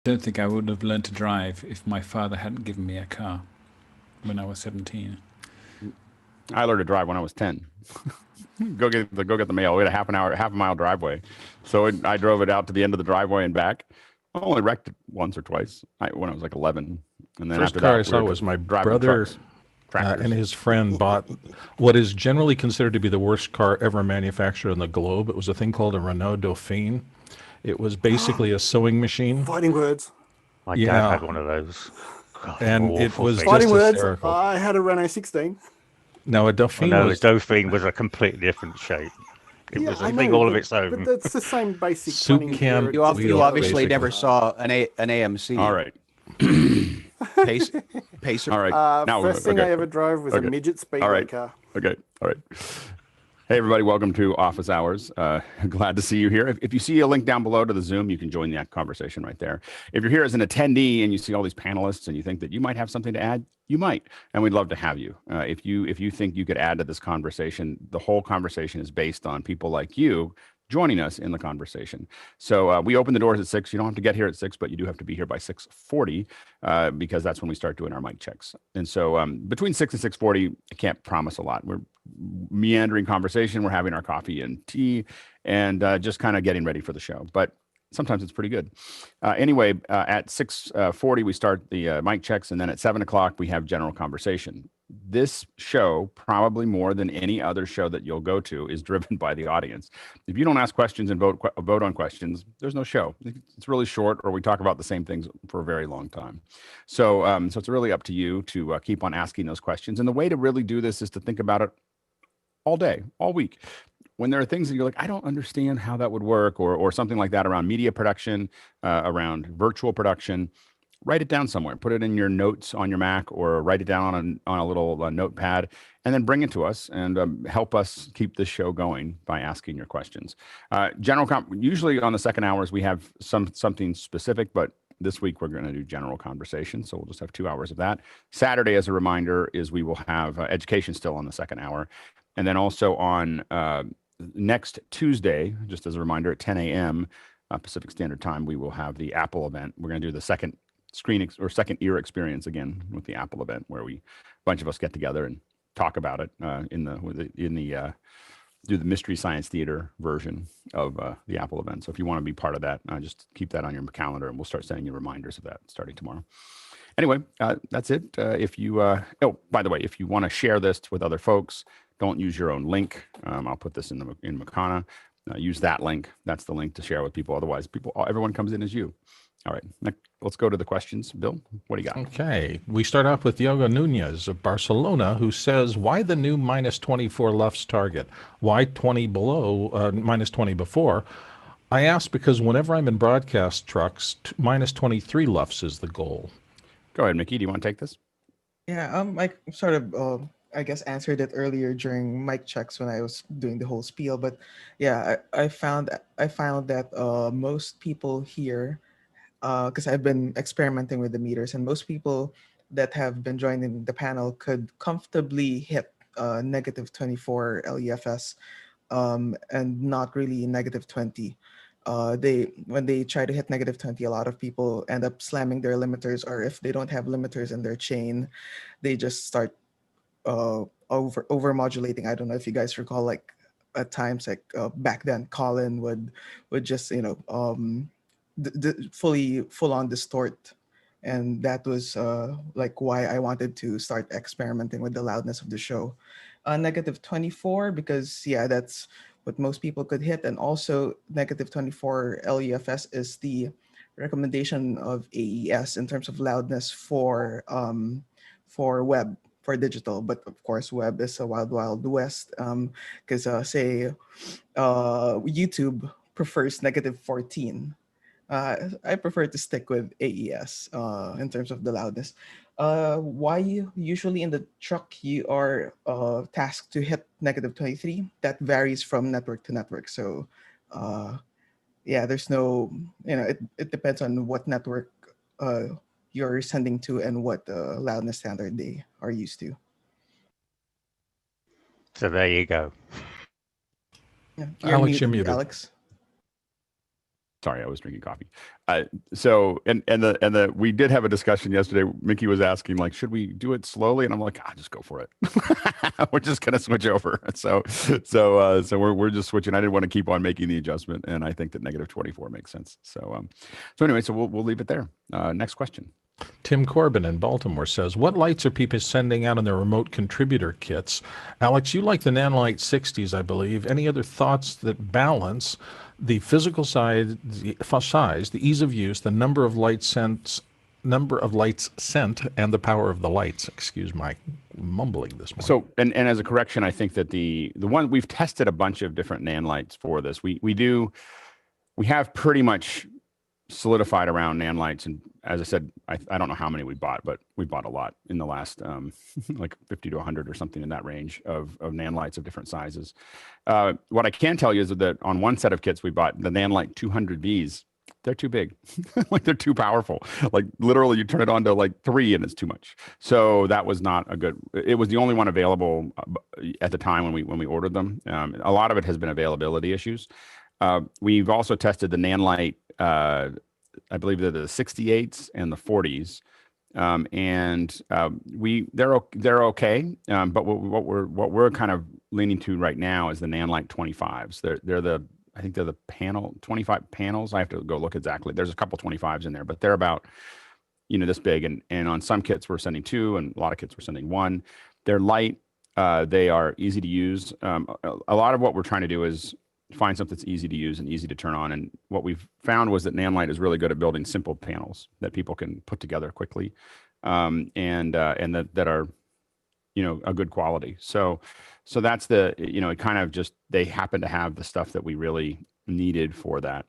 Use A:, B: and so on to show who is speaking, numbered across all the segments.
A: don't think I would have learned to drive if my father hadn't given me a car when I was 17.
B: I learned to drive when I was 10. Go get the mail. We had a half a mile driveway, so I drove it out to the end of the driveway and back. I only wrecked it once or twice when I was like 11, and then
C: First
B: after
C: car I
B: that we
C: saw
B: were
C: was my
B: driving
C: brother
B: trucks, tractors.
C: and his friend bought what is generally considered to be the worst car ever manufactured on the globe. It was a thing called a Renault Dauphine. It was basically a sewing machine.
D: Fighting words.
E: My dad
C: Yeah,
E: had one of those. God,
C: and it
E: awful
C: was
E: thing.
C: just
D: Fighting words.
C: hysterical.
D: I had a Renault 16.
C: Now a
E: Oh
C: Dauphine
E: no, the
C: was
E: Dauphine was a completely different shape. It
D: Yeah,
E: was
D: I
E: a thing
D: know,
E: all of
D: but
E: its own.
D: that's the same basic
C: soup
D: running
C: cam
D: gear.
F: You
C: wheels,
F: obviously
C: basically.
F: never saw an AMC.
B: All right,
F: Pacer.
B: all right. Now,
D: First thing
B: okay,
D: I ever drove was a
B: okay.
D: midget
B: All
D: speedway
B: right,
D: car.
B: okay, all right. Hey, everybody, welcome to Office Hours. Glad to see you here. If you see a link down below to the Zoom, you can join that conversation right there. If you're here as an attendee and you see all these panelists and you think that you might have something to add, you might, and we'd love to have you. If you think you could add to this conversation, the whole conversation is based on people like you joining us in the conversation. So we open the doors at 6. You don't have to get here at 6, but you do have to be here by 6:40 because that's when we start doing our mic checks. And so between 6 and 6:40, I can't promise a lot. We're meandering conversation. We're having our coffee and tea and just kind of getting ready for the show. But sometimes it's pretty good. Anyway, at 6:40, we start the mic checks. And then at 7 o'clock, we have general conversation. This show, probably more than any other show that you'll go to, is driven by the audience. If you don't ask questions and vote on questions, there's no show. It's really short, or we talk about the same things for a very long time. So it's really up to you to keep on asking those questions. And the way to really do this is to think about it all day, all week. When there are things that you're like, I don't understand how that would work, or something like that around media production, around virtual production, write it down somewhere. Put it in your notes on your Mac, or write it down on a little notepad, and then bring it to us and help us keep this show going by asking your questions. Usually on the second hours we have something specific, but this week we're going to do general conversation, so we'll just have 2 hours of that. Saturday, as a reminder, is we will have education still on the second hour, and then also on next Tuesday, just as a reminder, at 10 a.m. Pacific Standard Time, we will have the Apple event. We're going to do the second second ear experience again with the Apple event, where a bunch of us get together and talk about it do the Mystery Science Theater version of the Apple event. So if you want to be part of that, just keep that on your calendar, and we'll start sending you reminders of that starting tomorrow. Anyway, that's it. By the way, if you want to share this with other folks, don't use your own link. I'll put this in Makana. Use that link. That's the link to share with people. Otherwise, everyone comes in as you. All right, let's go to the questions. Bill, what do you got?
C: Okay, we start off with Diogo Nunez of Barcelona, who says, why the new -24 LUFS target? Why 20 below, -20 before? I ask because whenever I'm in broadcast trucks, -23 LUFS is the goal.
B: Go ahead, Mickey. Do you want to take this?
G: Yeah, I sort of, I guess, answered it earlier during mic checks when I was doing the whole spiel. But yeah, I found that most people here, because I've been experimenting with the meters, and most people that have been joining the panel could comfortably hit -24 LUFS, and not really -20. When they try to hit -20, a lot of people end up slamming their limiters, or if they don't have limiters in their chain, they just start over modulating. I don't know if you guys recall, like at times, like back then, Colin would just full on distort, and that was like why I wanted to start experimenting with the loudness of the show. -24 because that's what most people could hit, and also -24 LUFS is the recommendation of AES in terms of loudness for web, for digital. But of course, web is a wild west, because say YouTube prefers -14. I prefer to stick with AES in terms of the loudness. Why usually in the truck you are tasked to hit -23? That varies from network to network. So there's no, it depends on what network you're sending to and what loudness standard they are used to.
E: So there you go.
G: Yeah, you're
C: Alex, you're
G: muted,
C: muted.
G: Alex.
B: Sorry, I was drinking coffee. We did have a discussion yesterday. Mickey was asking, like, should we do it slowly? And I'm like, just go for it. We're just gonna switch over. So we're just switching. I didn't want to keep on making the adjustment, and I think that -24 makes sense. So anyway, we'll leave it there. Next question.
C: Tim Corbin in Baltimore says, what lights are people sending out in their remote contributor kits? Alex, you like the Nanlite 60s, I believe. Any other thoughts that balance the physical size, the ease of use, the number of lights sent, and the power of the lights? Excuse my mumbling this morning.
B: So, and as a correction, I think that the one we've tested a bunch of different Nanlights for this. We have pretty much solidified around Nanlights, and as I said, I don't know how many we bought, but we bought a lot in the last like 50 to 100 or something in that range of Nanlights of different sizes. What I can tell you is that on one set of kits we bought, the Nanlite 200Vs, they're too big. Like, they're too powerful. Like, literally you turn it on to like 3 and it's too much. So that was not a good, it was the only one available at the time when we ordered them. A lot of it has been availability issues. We've also tested the Nanlite, I believe they're the 68s and the 40s. They're okay. But what we're kind of leaning to right now is the Nanlite 25s. I think they're the 25 panels. I have to go look exactly. There's a couple 25s in there, but they're about, this big. And on some kits we're sending 2, and a lot of kits we're sending 1. They're light. They are easy to use. A lot of what we're trying to do is find something that's easy to use and easy to turn on. And what we've found was that Nanlite is really good at building simple panels that people can put together quickly, and that are, a good quality. So that's it kind of just, they happen to have the stuff that we really needed for that.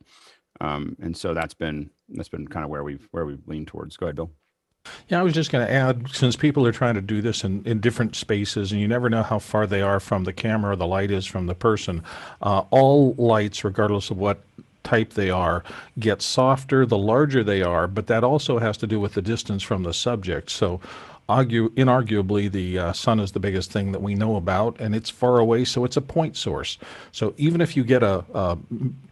B: And so that's been kind of where we've leaned towards. Go ahead, Bill.
C: Yeah, I was just going to add, since people are trying to do this in different spaces, and you never know how far they are from the camera or the light is from the person, all lights, regardless of what type they are, get softer the larger they are, but that also has to do with the distance from the subject. So inarguably, the sun is the biggest thing that we know about, and it's far away, so it's a point source. So even if you get a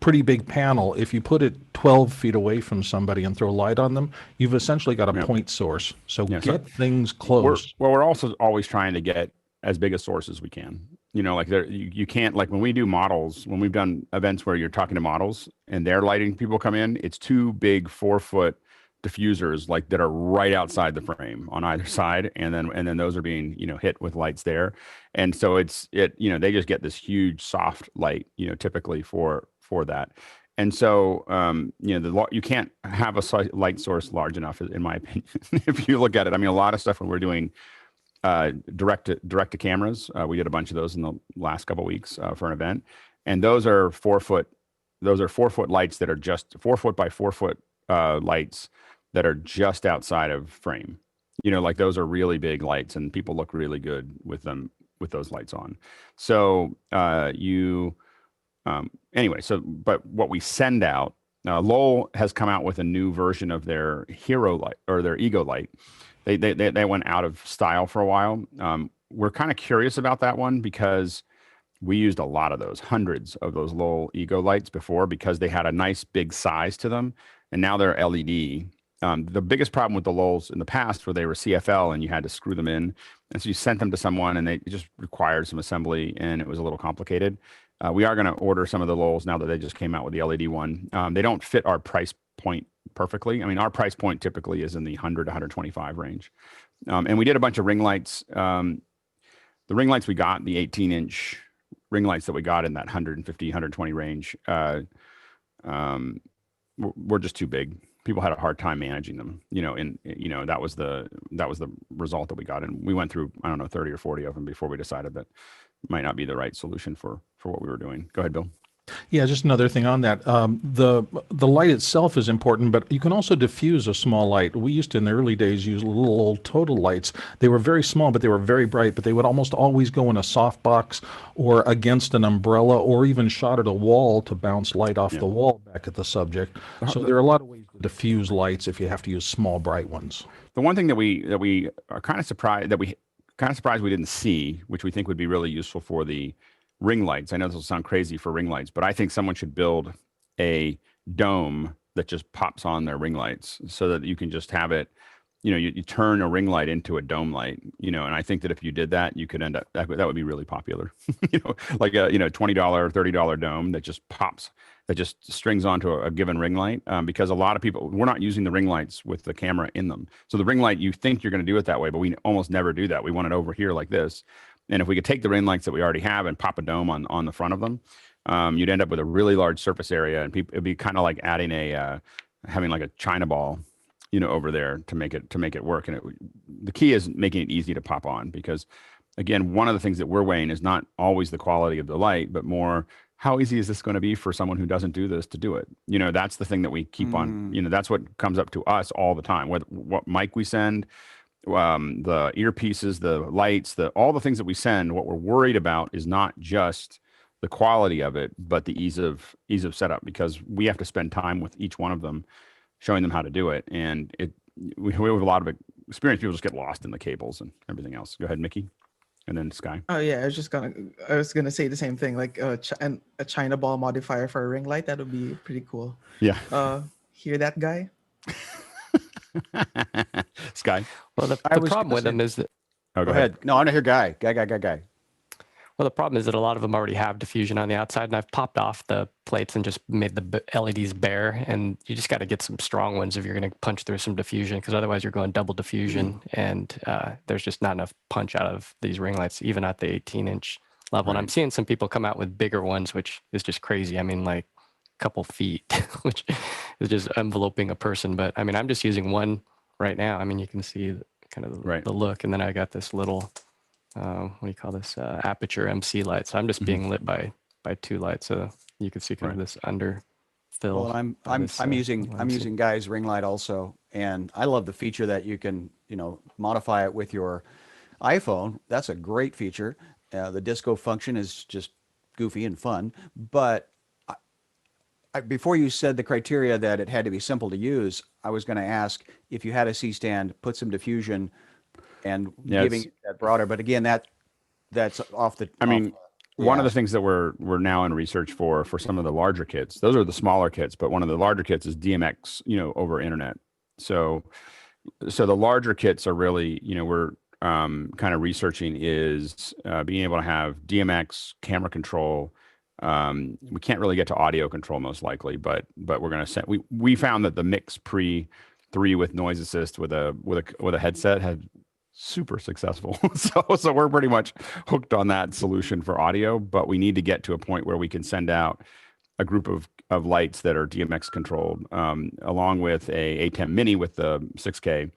C: pretty big panel, if you put it 12 feet away from somebody and throw light on them, you've essentially got a point source. So get things close.
B: We're also always trying to get as big a source as we can. You can't, like when we do models, when we've done events where you're talking to models and they're lighting, people come in, it's 2 big 4-foot diffusers like that are right outside the frame on either side, and then those are being hit with lights there, and so they just get this huge soft light typically for that. And so you can't have a light source large enough, in my opinion. If you look at it, I mean, a lot of stuff when we're doing direct to cameras, we did a bunch of those in the last couple of weeks for an event, and those are 4-foot lights that are just 4-foot by 4-foot lights that are just outside of frame. Like, those are really big lights, and people look really good with them, with those lights on. So anyway, but what we send out, Lowell has come out with a new version of their Hero Light, or their Ego Light. They went out of style for a while. We're kind of curious about that one because we used a lot of those, hundreds of those Lowell Ego Lights before, because they had a nice big size to them, and now they're LED. The biggest problem with the Lowells in the past were they were CFL and you had to screw them in. And so you sent them to someone and it just required some assembly and it was a little complicated. We are going to order some of the Lowells now that they just came out with the LED one. They don't fit our price point perfectly. I mean, our price point typically is in the 100 to 125 range. And we did a bunch of ring lights. The ring lights we got, the 18-inch ring lights that we got in that 150, 120 range, were just too big. People had a hard time managing them, that was the result that we got. And we went through, 30 or 40 of them before we decided that might not be the right solution for what we were doing. Go ahead, Bill.
C: Yeah, just another thing on that. The light itself is important, but you can also diffuse a small light. We used to, in the early days, use little old total lights. They were very small, but they were very bright, but they would almost always go in a softbox or against an umbrella or even shot at a wall to bounce light off the wall back at the subject. So there are a lot of ways to diffuse lights if you have to use small, bright ones.
B: The one thing that we are kind of surprised we didn't see, which we think would be really useful for the ring lights. I know this will sound crazy for ring lights, but I think someone should build a dome that just pops on their ring lights, so that you can just have it, you turn a ring light into a dome light, and I think that if you did that, you could end up, that would be really popular, like a, $20, $30 dome that just pops, that just strings onto a given ring light. Because a lot of people, we're not using the ring lights with the camera in them. So the ring light, you think you're going to do it that way, but we almost never do that. We want it over here like this. And if we could take the ring lights that we already have and pop a dome on the front of them, you'd end up with a really large surface area, and it'd be kind of like adding having like a China ball, over there to make it work. And the key is making it easy to pop on, because again, one of the things that we're weighing is not always the quality of the light, but more how easy is this going to be for someone who doesn't do this to do it? That's the thing that we keep on, that's what comes up to us all the time. What mic we send, the earpieces, the lights, all the things that we send, what we're worried about is not just the quality of it, but the ease of setup, because we have to spend time with each one of them, showing them how to do it. And we have a lot of experience. People just get lost in the cables and everything else. Go ahead, Mickey, and then Schy.
G: Oh yeah, I was gonna say the same thing, like a China ball modifier for a ring light. That would be pretty cool.
B: Yeah.
G: Hear that guy?
B: Schy.
H: Well, the problem with them is that.
B: Oh,
F: Go ahead. No, I want to hear Guy. Guy.
H: Well, the problem is that a lot of them already have diffusion on the outside, and I've popped off the plates and just made the LEDs bare. And you just got to get some strong ones if you're going to punch through some diffusion, because otherwise you're going double diffusion, and there's just not enough punch out of these ring lights, even at the 18-inch level.
B: Right.
H: And I'm seeing some people come out with bigger ones, which is just crazy. I mean, like a couple feet, which is just enveloping a person. But I mean, I'm just using one right now. I mean, you can see kind of the look, and then I got this little. What do you call this? Aperture MC light. So I'm just being lit by two lights, so you can see kind of this underfill.
F: Well, I'm using Guy's ring light also, and I love the feature that you can modify it with your iPhone. That's a great feature. The disco function is just goofy and fun. But before you said the criteria that it had to be simple to use, I was going to ask if you had a C-stand, put some diffusion, and giving it that broader. But again, that's off the.
B: One of the things that we're now in research for some of the larger kits. Those are the smaller kits, but one of the larger kits is DMX, over internet. So the larger kits are really, we're kind of researching is being able to have DMX camera control. We can't really get to audio control most likely, but we're going to send. We found that the Mix Pre 3 with noise assist with a headset had super successful. So we're pretty much hooked on that solution for audio, but we need to get to a point where we can send out a group of lights that are DMX controlled, along with a ATEM Mini with the 6K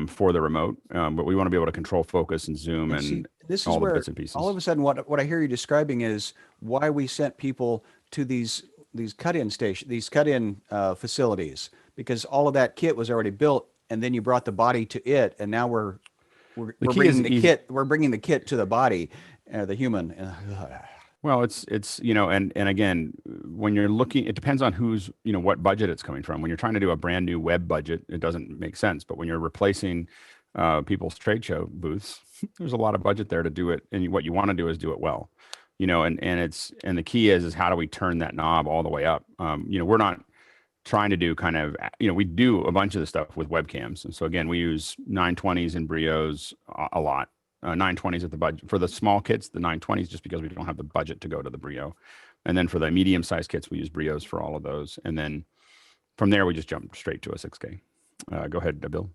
B: for the remote. But we want to be able to control focus and zoom and
F: this
B: all
F: is where
B: the bits and pieces.
F: All of a sudden, what I hear you describing is why we sent people to these cut-in facilities, because all of that kit was already built. And then you brought the body to it, and now we're bringing the kit. We're bringing the kit to the body, the human.
B: Well, it's and again, when you're looking, it depends on who's what budget it's coming from. When you're trying to do a brand new web budget, it doesn't make sense. But when you're replacing people's trade show booths, there's a lot of budget there to do it. And what you want to do is do it well, and the key is how do we turn that knob all the way up? We're not trying to do kind of, we do a bunch of the stuff with webcams. And so again, we use 920s and Brios a lot. 920s at the budget for the small kits, the 920s, just because we don't have the budget to go to the Brio. And then for the medium sized kits, we use Brios for all of those. And then from there, we just jump straight to a 6K. Go ahead, Bill.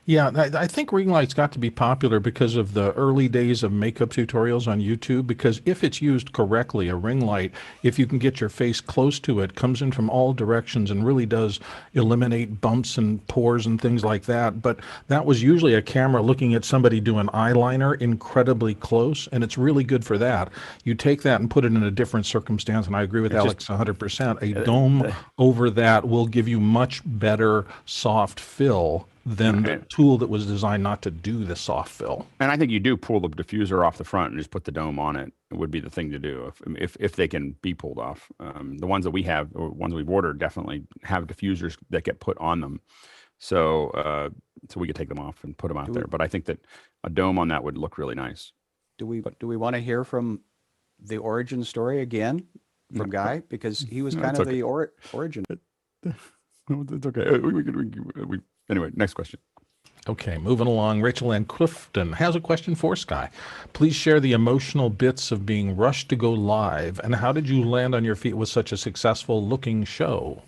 C: Yeah, I think ring lights got to be popular because of the early days of makeup tutorials on YouTube, because if it's used correctly, a ring light, if you can get your face close to it, comes in from all directions and really does eliminate bumps and pores and things like that. But that was usually a camera looking at somebody doing eyeliner incredibly close, and it's really good for that. You take that and put it in a different circumstance, and I agree with Alex 100%. A dome over that will give you much better soft fill than the tool that was designed not to do the soft fill.
B: And I think you do pull the diffuser off the front and just put the dome on it. It would be the thing to do if they can be pulled off. The ones that we have, or ones we've ordered, definitely have diffusers that get put on them. So we could take them off and put them out there. But I think that a dome on that would look really nice.
F: Do we want to hear from the origin story again? from Guy because he was kind
B: it's
F: of
B: okay.
F: the origin.
B: It's okay. Anyway, next question.
C: Okay, moving along. Rachel Ann Clifton has a question for Schy. Please share the emotional bits of being rushed to go live, and how did you land on your feet with such a successful looking show?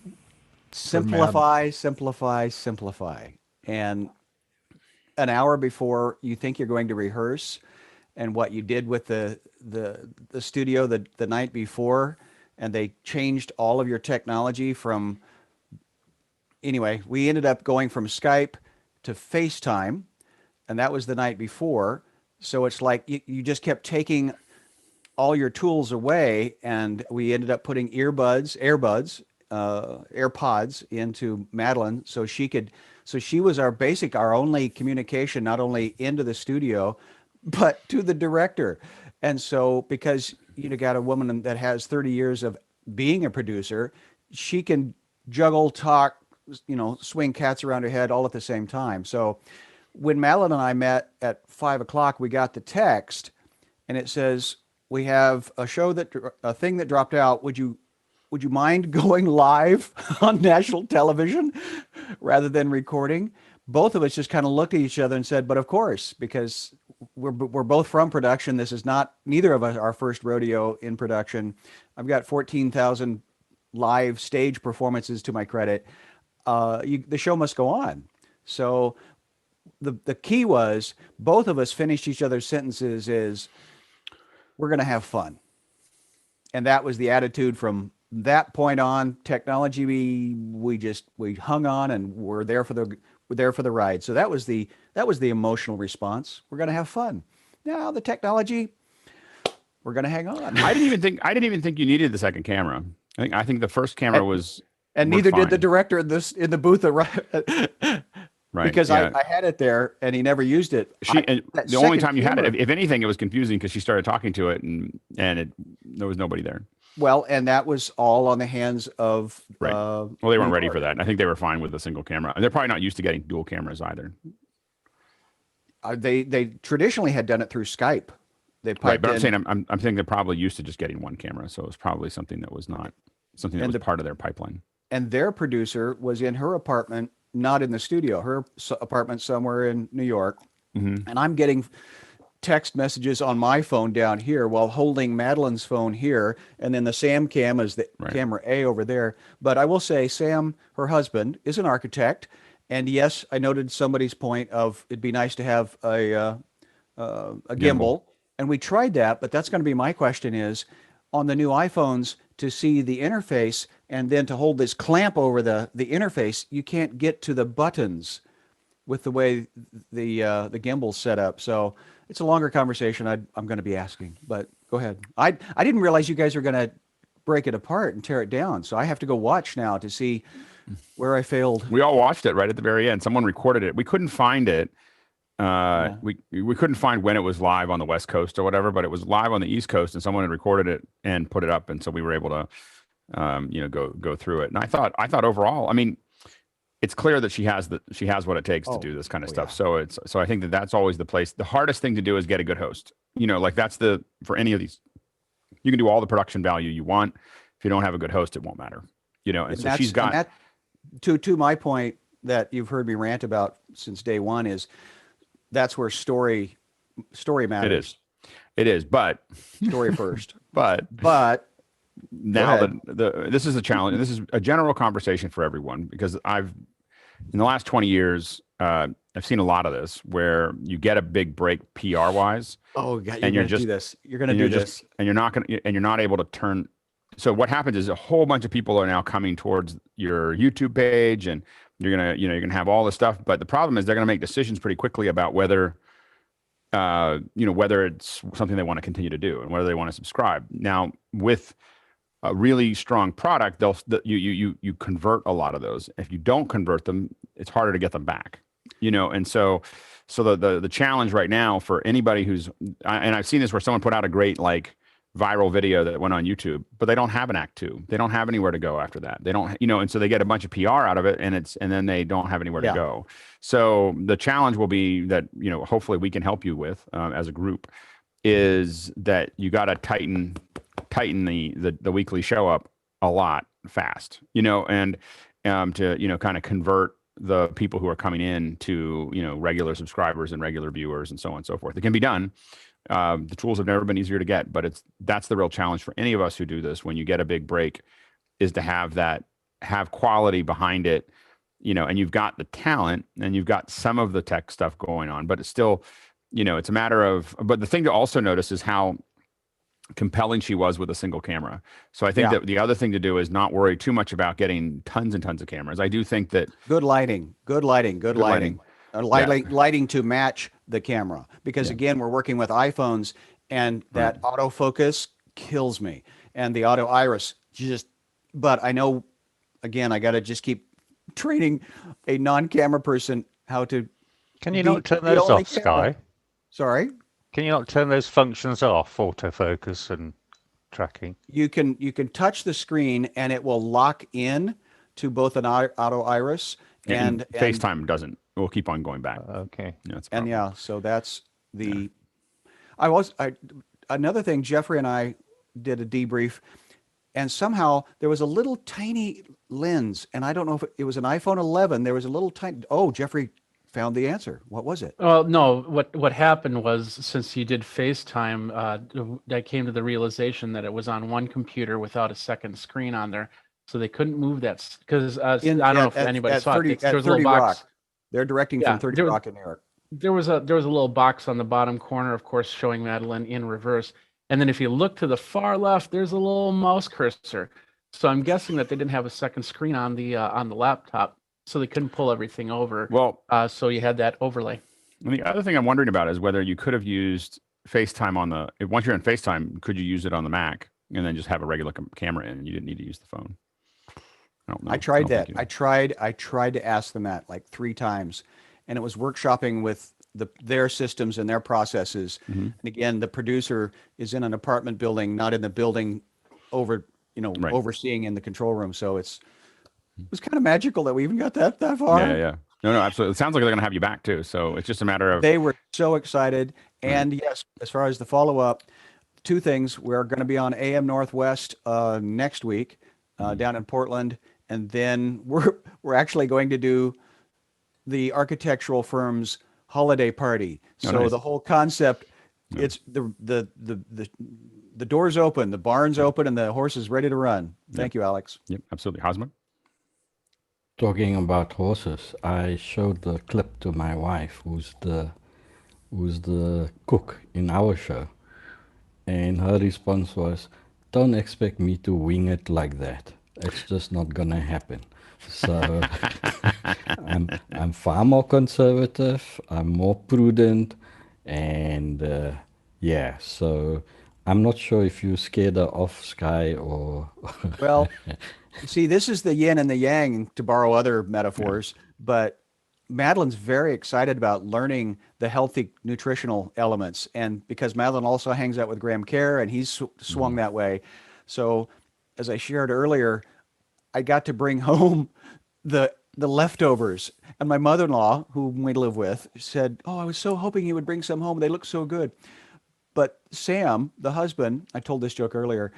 F: Simplify, simplify, simplify. And an hour before you think you're going to rehearse, and what you did with the studio the night before, and they changed all of your technology from. Anyway, we ended up going from Skype to FaceTime, and that was the night before. So it's like you just kept taking all your tools away, and we ended up putting AirPods into Madeline so she was our only communication, not only into the studio, but to the director. And so because you got a woman that has 30 years of being a producer, she can juggle, talk, swing cats around her head all at the same time. So when Madeline and I met at 5 o'clock, we got the text, and it says, we have a thing that dropped out. Would you mind going live on national television rather than recording? Both of us just kind of looked at each other and said, but of course, because we're both from production. This is neither of us our first rodeo in production. I've got 14,000 live stage performances to my credit. The show must go on. So the key was both of us finished each other's sentences is, we're going to have fun. And that was the attitude from that point on. Technology, we hung on, and we're there for the ride. So that was the emotional response. We're going to have fun. Now the technology, we're going to hang on.
B: I didn't even think you needed the second camera. I think the first camera was.
F: And neither did the director in the booth,
B: right?
F: Because I had it there, and he never used it.
B: The only time you had it, if anything, it was confusing because she started talking to it, and there was nobody there.
F: Well, and that was all on the hands of.
B: Right. Well, they weren't ready for that. I think they were fine with a single camera. They're probably not used to getting dual cameras either.
F: They traditionally had done it through Skype.
B: Right, but I'm saying they're probably used to just getting one camera, so it was probably something that was not something that was part of their pipeline.
F: And their producer was in her apartment, not in the studio, her apartment somewhere in New York. Mm-hmm. And I'm getting text messages on my phone down here while holding Madeline's phone here. And then the Sam cam is the camera A over there. But I will say Sam, her husband, is an architect. And yes, I noted somebody's point of it'd be nice to have a gimbal. And we tried that, but that's going to be my question is, on the new iPhones, to see the interface and then to hold this clamp over the interface, you can't get to the buttons with the way the gimbal's set up. So it's a longer conversation I'm going to be asking, but go ahead. I didn't realize you guys were going to break it apart and tear it down. So I have to go watch now to see where I failed.
B: We all watched it right at the very end. Someone recorded it. We couldn't find it. We couldn't find when it was live on the West Coast or whatever, but it was live on the East Coast, and someone had recorded it and put it up, and so we were able to, go through it. And I thought overall, I mean, it's clear that she has what it takes to do this kind of stuff. Yeah. So I think that's always the place. The hardest thing to do is get a good host. That's for any of these, you can do all the production value you want. If you don't have a good host, it won't matter. And so she's got
F: that, to my point that you've heard me rant about since day one is. That's where story matters.
B: It is, but
F: story first.
B: but now this is a challenge. This is a general conversation for everyone because in the last 20 years, I've seen a lot of this where you get a big break PR wise.
F: Oh God, you're going to do this. You're going to do this,
B: and you're not able to turn. So what happens is a whole bunch of people are now coming towards your YouTube page and. You're gonna have all this stuff, but the problem is they're gonna make decisions pretty quickly about whether it's something they want to continue to do and whether they want to subscribe. Now, with a really strong product, you convert a lot of those. If you don't convert them, it's harder to get them back. And so the challenge right now for anybody and I've seen this where someone put out a great viral video that went on YouTube, but they don't have an act 2. They don't have anywhere to go after that. They don't, and so they get a bunch of PR out of it and then they don't have anywhere to go. So the challenge will be that, hopefully we can help you with as a group is that you got to tighten tighten the weekly show up a lot fast, and to, kind of convert the people who are coming in to, regular subscribers and regular viewers and so on and so forth. It can be done. The tools have never been easier to get, but that's the real challenge for any of us who do this. When you get a big break, is to have quality behind it, and you've got the talent and you've got some of the tech stuff going on, but it's still, it's a matter of, but the thing to also notice is how compelling she was with a single camera. So I think that the other thing to do is not worry too much about getting tons and tons of cameras. I do think that
F: good lighting. Lighting to match the camera, because again, we're working with iPhones, and that autofocus kills me, and the auto iris but I know, again, I got to just keep training a non-camera person how to.
E: Can you not turn those off, Schy?
F: Sorry?
E: Can you not turn those functions off, autofocus and tracking?
F: You can touch the screen and it will lock in to both an auto iris and
B: FaceTime doesn't. We'll keep on going back.
E: Okay.
F: So that's the. Another thing, Jeffrey and I did a debrief, and somehow there was a little tiny lens, and I don't know if it was an iPhone 11. There was a little tiny. Oh, Jeffrey found the answer. What was it?
I: Well, no. What happened was, since you did FaceTime, I came to the realization that it was on one computer without a second screen on there, so they couldn't move that because I don't know if anybody saw it. There was a little box.
F: They're directing from 30 Rock and Eric.
I: There was a little box on the bottom corner, of course, showing Madeline in reverse. And then if you look to the far left, there's a little mouse cursor. So I'm guessing that they didn't have a second screen on the laptop, so they couldn't pull everything over.
B: Well,
I: so you had that overlay.
B: And the other thing I'm wondering about is whether you could have used FaceTime once you're on FaceTime, could you use it on the Mac and then just have a regular camera in, and you didn't need to use the phone? I don't know.
F: I tried that. I tried to ask them that like 3 times, and it was workshopping with their systems and their processes. And again, the producer is in an apartment building, not in the building overseeing in the control room. So it was kind of magical that we even got that far.
B: Yeah. No, absolutely. It sounds like they're going to have you back too. So it's just a matter of.
F: They were so excited. And yes, as far as the follow-up, 2 things. We're going to be on AM Northwest next week down in Portland. And then we're actually going to do the architectural firm's holiday party. So nice. The whole concept, it's the door's open, the barn's open, and the horse is ready to run. Thank you, Alex.
B: Yep, absolutely. Hosman?
J: Talking about horses, I showed the clip to my wife, who's the cook in our show, and her response was, "Don't expect me to wing it like that. It's just not gonna happen." So I'm far more conservative. I'm more prudent, and so I'm not sure if you scared her off, Schy, or.
F: Well, see, this is the yin and the yang, to borrow other metaphors, but Madeline's very excited about learning the healthy nutritional elements, and because Madeline also hangs out with Graham Kerr, and he's swung that way. So, as I shared earlier, I got to bring home the leftovers, and my mother-in-law, whom we live with, said, "Oh, I was so hoping you would bring some home. They look so good." But Sam, the husband, I told this joke earlier,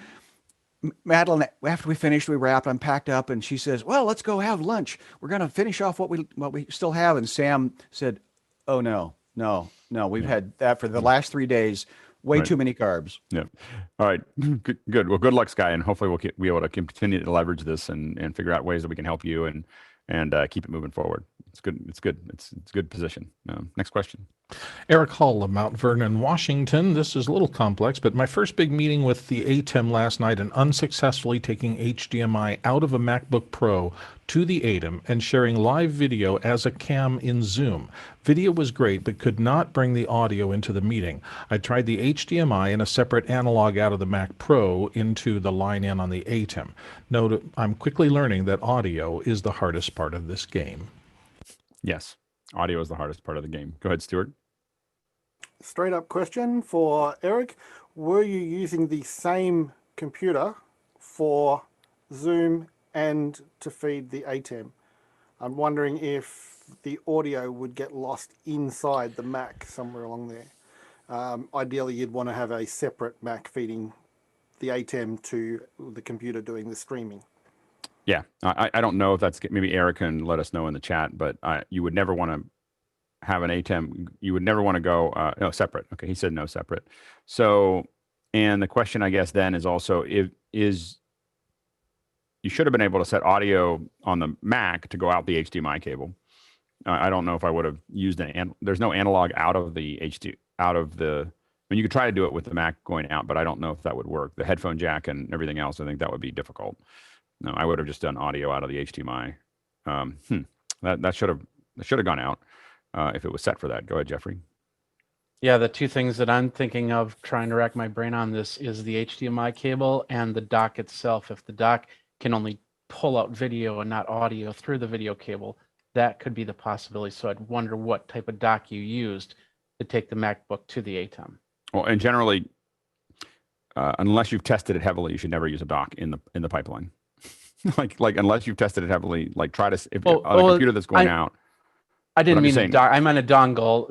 F: Madeline, after we finished, we wrapped, I'm packed up, and she says, "Well, let's go have lunch. We're going to finish off what we still have." And Sam said, "Oh, no. We've had that for the last 3 days. Way too many carbs."
B: Yeah. All right. Good. Well, good luck, Schy, and hopefully we'll be able to continue to leverage this and figure out ways that we can help you and keep it moving forward. It's good. It's good. It's a good position. Next question.
C: Eric Hull of Mount Vernon, Washington. This is a little complex, but my first big meeting with the ATEM last night and unsuccessfully taking HDMI out of a MacBook Pro to the ATEM and sharing live video as a cam in Zoom. Video was great, but could not bring the audio into the meeting. I tried the HDMI and a separate analog out of the Mac Pro into the line in on the ATEM. Note, I'm quickly learning that audio is the hardest part of this game.
B: Yes, audio is the hardest part of the game. Go ahead, Stuart.
D: Straight up question for Eric. Were you using the same computer for Zoom and to feed the ATEM? I'm wondering if the audio would get lost inside the Mac somewhere along there. Ideally, you'd want to have a separate Mac feeding the ATEM to the computer doing the streaming.
B: Yeah, I don't know if that's, maybe Eric can let us know in the chat, but you would never want to have an ATEM. You would never want to go, no, separate. Okay, he said no, separate. So, and the question I guess then is also, you should have been able to set audio on the Mac to go out the HDMI cable. I don't know if I would have used there's no analog out of the I mean, you could try to do it with the Mac going out, but I don't know if that would work. The headphone jack and everything else, I think that would be difficult. No, I would have just done audio out of the HDMI. That should have gone out if it was set for that. Go ahead, Jeffrey.
I: Yeah, the two things that I'm thinking of trying to rack my brain on this is the HDMI cable and the dock itself. If the dock can only pull out video and not audio through the video cable, that could be the possibility. So I'd wonder what type of dock you used to take the MacBook to the ATEM.
B: Well, and generally, unless you've tested it heavily, you should never use a dock in the pipeline. like unless you've tested it heavily, like try to, if on a computer that's going out.
I: I didn't mean a dock. I meant a dongle.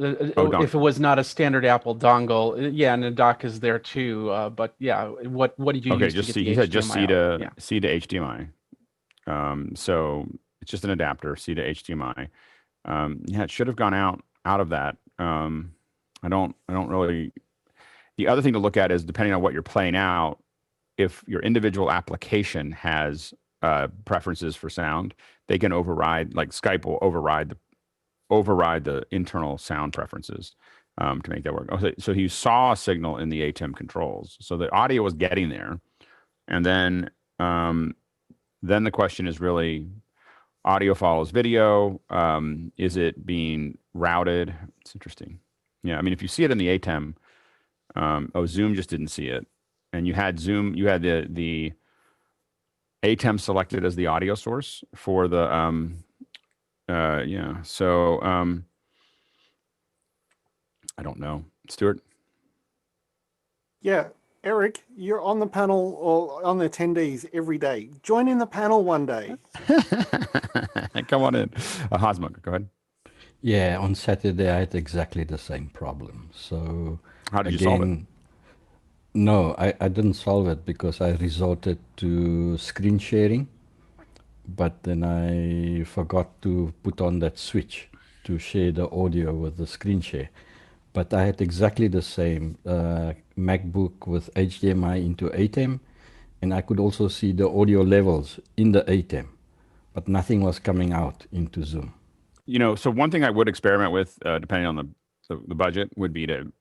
I: If it was not a standard Apple dongle, yeah, and a dock is there too. But yeah, what did you use?
B: Just he said just C to HDMI. So it's just an adapter, C to HDMI. Yeah, it should have gone out of that. I don't really. The other thing to look at is, depending on what you're playing out, if your individual application has preferences for sound, they can override. Like Skype will override the internal sound preferences to make that work. So he saw a signal in the ATEM controls, so the audio was getting there, and then the question is really, audio follows video. Is it being routed? It's interesting. Yeah, I mean, if you see it in the ATEM, Zoom just didn't see it, and you had Zoom. You had the ATEM selected as the audio source for the yeah. So I don't know, Stuart.
D: Yeah, Eric, you're on the panel or on the attendees every day. Join in the panel one day.
B: Come on in. Hosmuk, go ahead.
J: Yeah, on Saturday I had exactly the same problem. So
B: how did you solve it?
J: No, I didn't solve it because I resorted to screen sharing, but then I forgot to put on that switch to share the audio with the screen share. But I had exactly the same MacBook with HDMI into ATEM, and I could also see the audio levels in the ATEM, but nothing was coming out into Zoom.
B: You know, so one thing I would experiment with, depending on the budget, would be to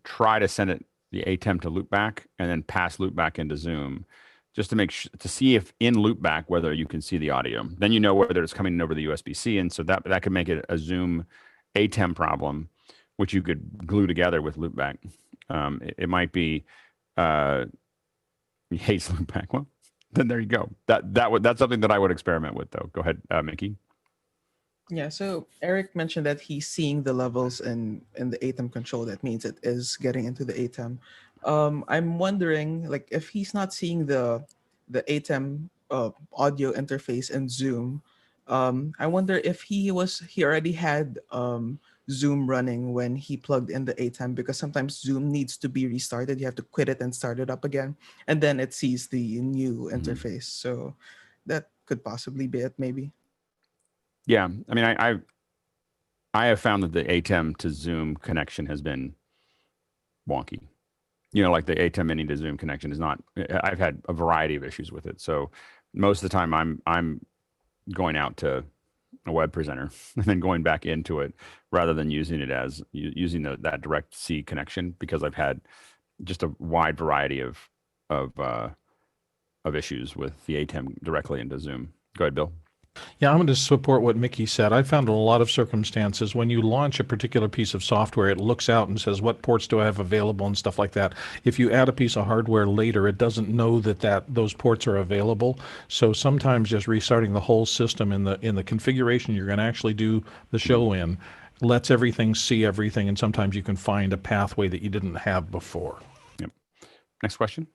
B: try to send the ATEM to loopback and then pass loopback into Zoom, just to to see if in loopback whether you can see the audio. Then you know whether it's coming in over the USB-C, and so that could make it a Zoom ATEM problem, which you could glue together with loopback. It might be he hates loopback. Well, then there you go. That's something that I would experiment with, though. Go ahead, Mickey.
G: Yeah, so Eric mentioned that he's seeing the levels in the ATEM control. That means it is getting into the ATEM. I'm wondering, like, if he's not seeing the ATEM audio interface in Zoom, I wonder if he already had Zoom running when he plugged in the ATEM, because sometimes Zoom needs to be restarted. You have to quit it and start it up again, and then it sees the new interface. So that could possibly be it, maybe.
B: Yeah, I mean, I have found that the ATEM to Zoom connection has been wonky. You know, like the ATEM Mini to Zoom connection is not. I've had a variety of issues with it. So most of the time, I'm going out to a web presenter and then going back into it, rather than using it as using that direct C connection, because I've had just a wide variety of issues with the ATEM directly into Zoom. Go ahead, Bill.
C: Yeah, I'm going to support what Mickey said. I found in a lot of circumstances when you launch a particular piece of software, it looks out and says, what ports do I have available and stuff like that. If you add a piece of hardware later, it doesn't know that those ports are available. So sometimes just restarting the whole system in the configuration you're going to actually do the show in lets everything see everything, and sometimes you can find a pathway that you didn't have before.
B: Yep. Next question.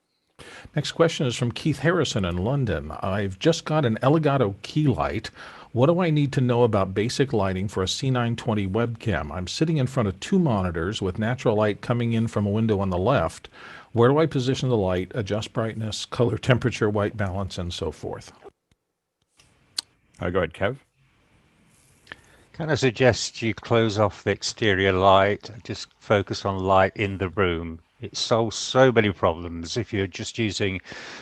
C: Next question is from Keith Harrison in London. I've just got an Elgato Key Light. What do I need to know about basic lighting for a C920 webcam? I'm sitting in front of two monitors with natural light coming in from a window on the left. Where do I position the light, adjust brightness, color, temperature, white balance, and so forth?
B: Go ahead, Kev.
E: Can I suggest you close off the exterior light and just focus on light in the room? It solves so many problems. If you're just using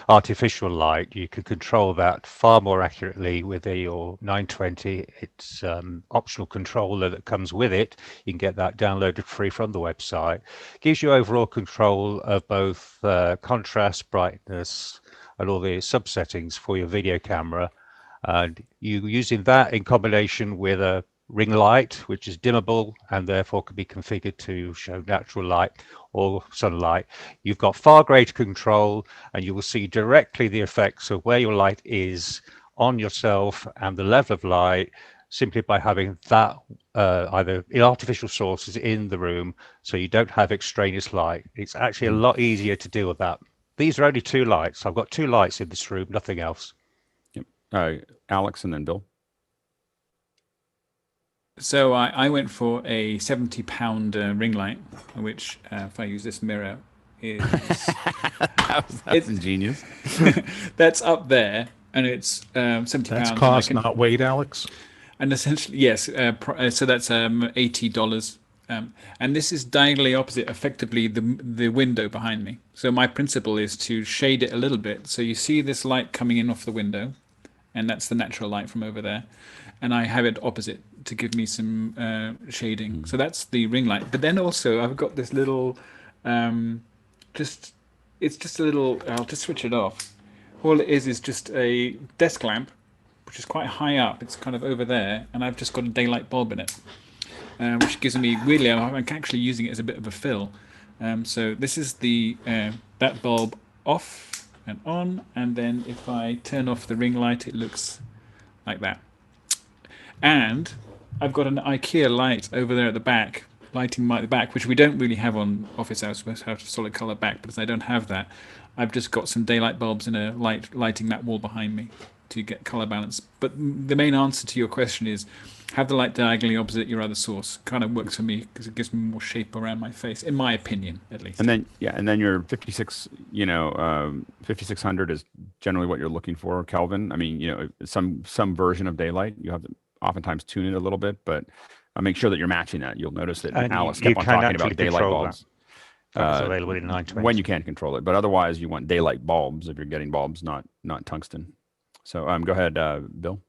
E: artificial light, you can control that far more accurately with your 920. It's optional controller that comes with it. You can get that downloaded free from the website. Gives you overall control of both contrast, brightness, and all the subsettings for your video camera. And you using that in combination with a ring light, which is dimmable and therefore can be configured to show natural light or sunlight. You've got far greater control, and you will see directly the effects of where your light is on yourself and the level of light simply by having that either artificial sources in the room, so you don't have extraneous light. It's actually a lot easier to deal with that. These are only 2 lights. I've got 2 lights in this room, nothing else.
B: Yep. Alex and then Bill.
A: So I went for a 70-pound ring light, which, if I use this mirror, is
B: that's ingenious.
A: That's up there, and it's 70 pounds.
C: That's cost, not weight, Alex.
A: And essentially, yes. So that's $80, and this is diagonally opposite, effectively the window behind me. So my principle is to shade it a little bit, so you see this light coming in off the window, and that's the natural light from over there. And I have it opposite to give me some shading. So that's the ring light. But then also I've got this little, it's just a little, I'll just switch it off. All it is just a desk lamp, which is quite high up. It's kind of over there. And I've just got a daylight bulb in it, which gives me, weirdly, I'm actually using it as a bit of a fill. So this is the that bulb off and on. And then if I turn off the ring light, it looks like that. And I've got an IKEA light over there at the back, lighting the back, which we don't really have on office hours. We have a solid color back, but as I don't have that, I've just got some daylight bulbs and a light lighting that wall behind me to get color balance. But the main answer to your question is have the light diagonally opposite your other source. Kind of works for me because it gives me more shape around my face, in my opinion, at least.
B: And then your 5600 is generally what you're looking for, Kelvin. I mean, some version of daylight. You have to oftentimes tune it a little bit, but make sure that you're matching that. You'll notice that Alice kept on talking about daylight bulbs.
E: That's available in 920.
B: When you can control it, but otherwise you want daylight bulbs if you're getting bulbs, not tungsten. So go ahead, Bill.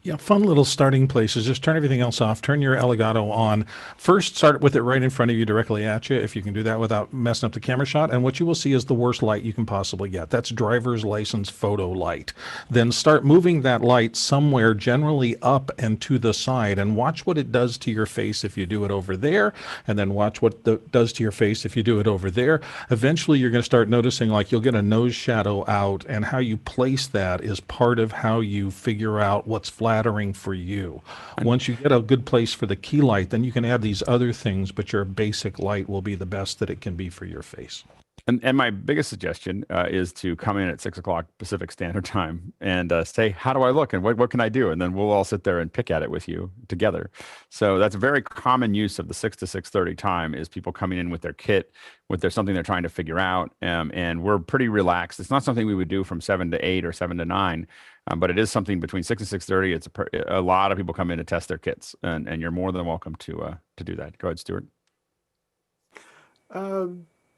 C: Yeah, fun little starting places. Just turn everything else off. Turn your Elgato on. First, start with it right in front of you, directly at you, if you can do that without messing up the camera shot. And what you will see is the worst light you can possibly get. That's driver's license photo light. Then start moving that light somewhere, generally up and to the side, and watch what it does to your face if you do it over there, and then watch what it does to your face if you do it over there. Eventually, you're going to start noticing like you'll get a nose shadow out, and how you place that is part of how you figure out what's flattering for you. Once you get a good place for the key light, then you can add these other things, but your basic light will be the best that it can be for your face.
B: And my biggest suggestion is to come in at 6 o'clock Pacific Standard Time and say, how do I look and what can I do? And then we'll all sit there and pick at it with you together. So that's a very common use of the 6 to 6:30 time, is people coming in with their kit, with their something they're trying to figure out. And we're pretty relaxed. It's not something we would do from 7 to 8 or 7 to 9. But it is something between 6 and 6:30. It's a lot of people come in to test their kits, and you're more than welcome to do that. Go ahead, Stuart.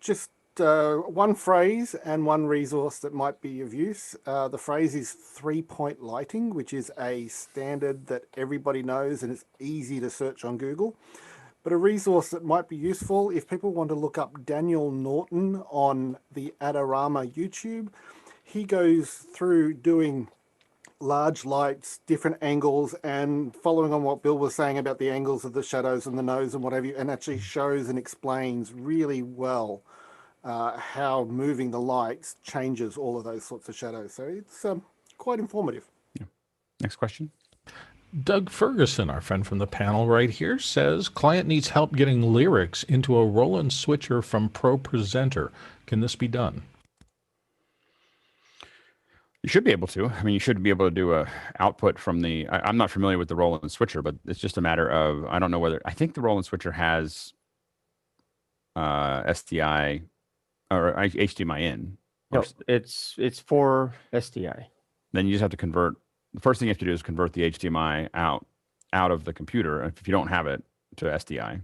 D: Just one phrase and one resource that might be of use. The phrase is 3-point lighting, which is a standard that everybody knows, and it's easy to search on Google. But a resource that might be useful if people want to look up Daniel Norton on the Adorama YouTube. He goes through doing large lights, different angles, and following on what Bill was saying about the angles of the shadows and the nose and whatever, and actually shows and explains really well how moving the lights changes all of those sorts of shadows. So it's quite informative.
B: Yeah. Next question.
C: Doug Ferguson, our friend from the panel right here, says, client needs help getting lyrics into a Roland switcher from ProPresenter. Can this be done?
B: You should be able to. I mean, you should be able to do a output from the, I'm not familiar with the Roland switcher, but it's just a matter of, I don't know whether, I think the Roland switcher has SDI or HDMI in.
K: No, it's for SDI.
B: Then you just have to convert. The first thing you have to do is convert the HDMI out of the computer. If you don't have it, to SDI.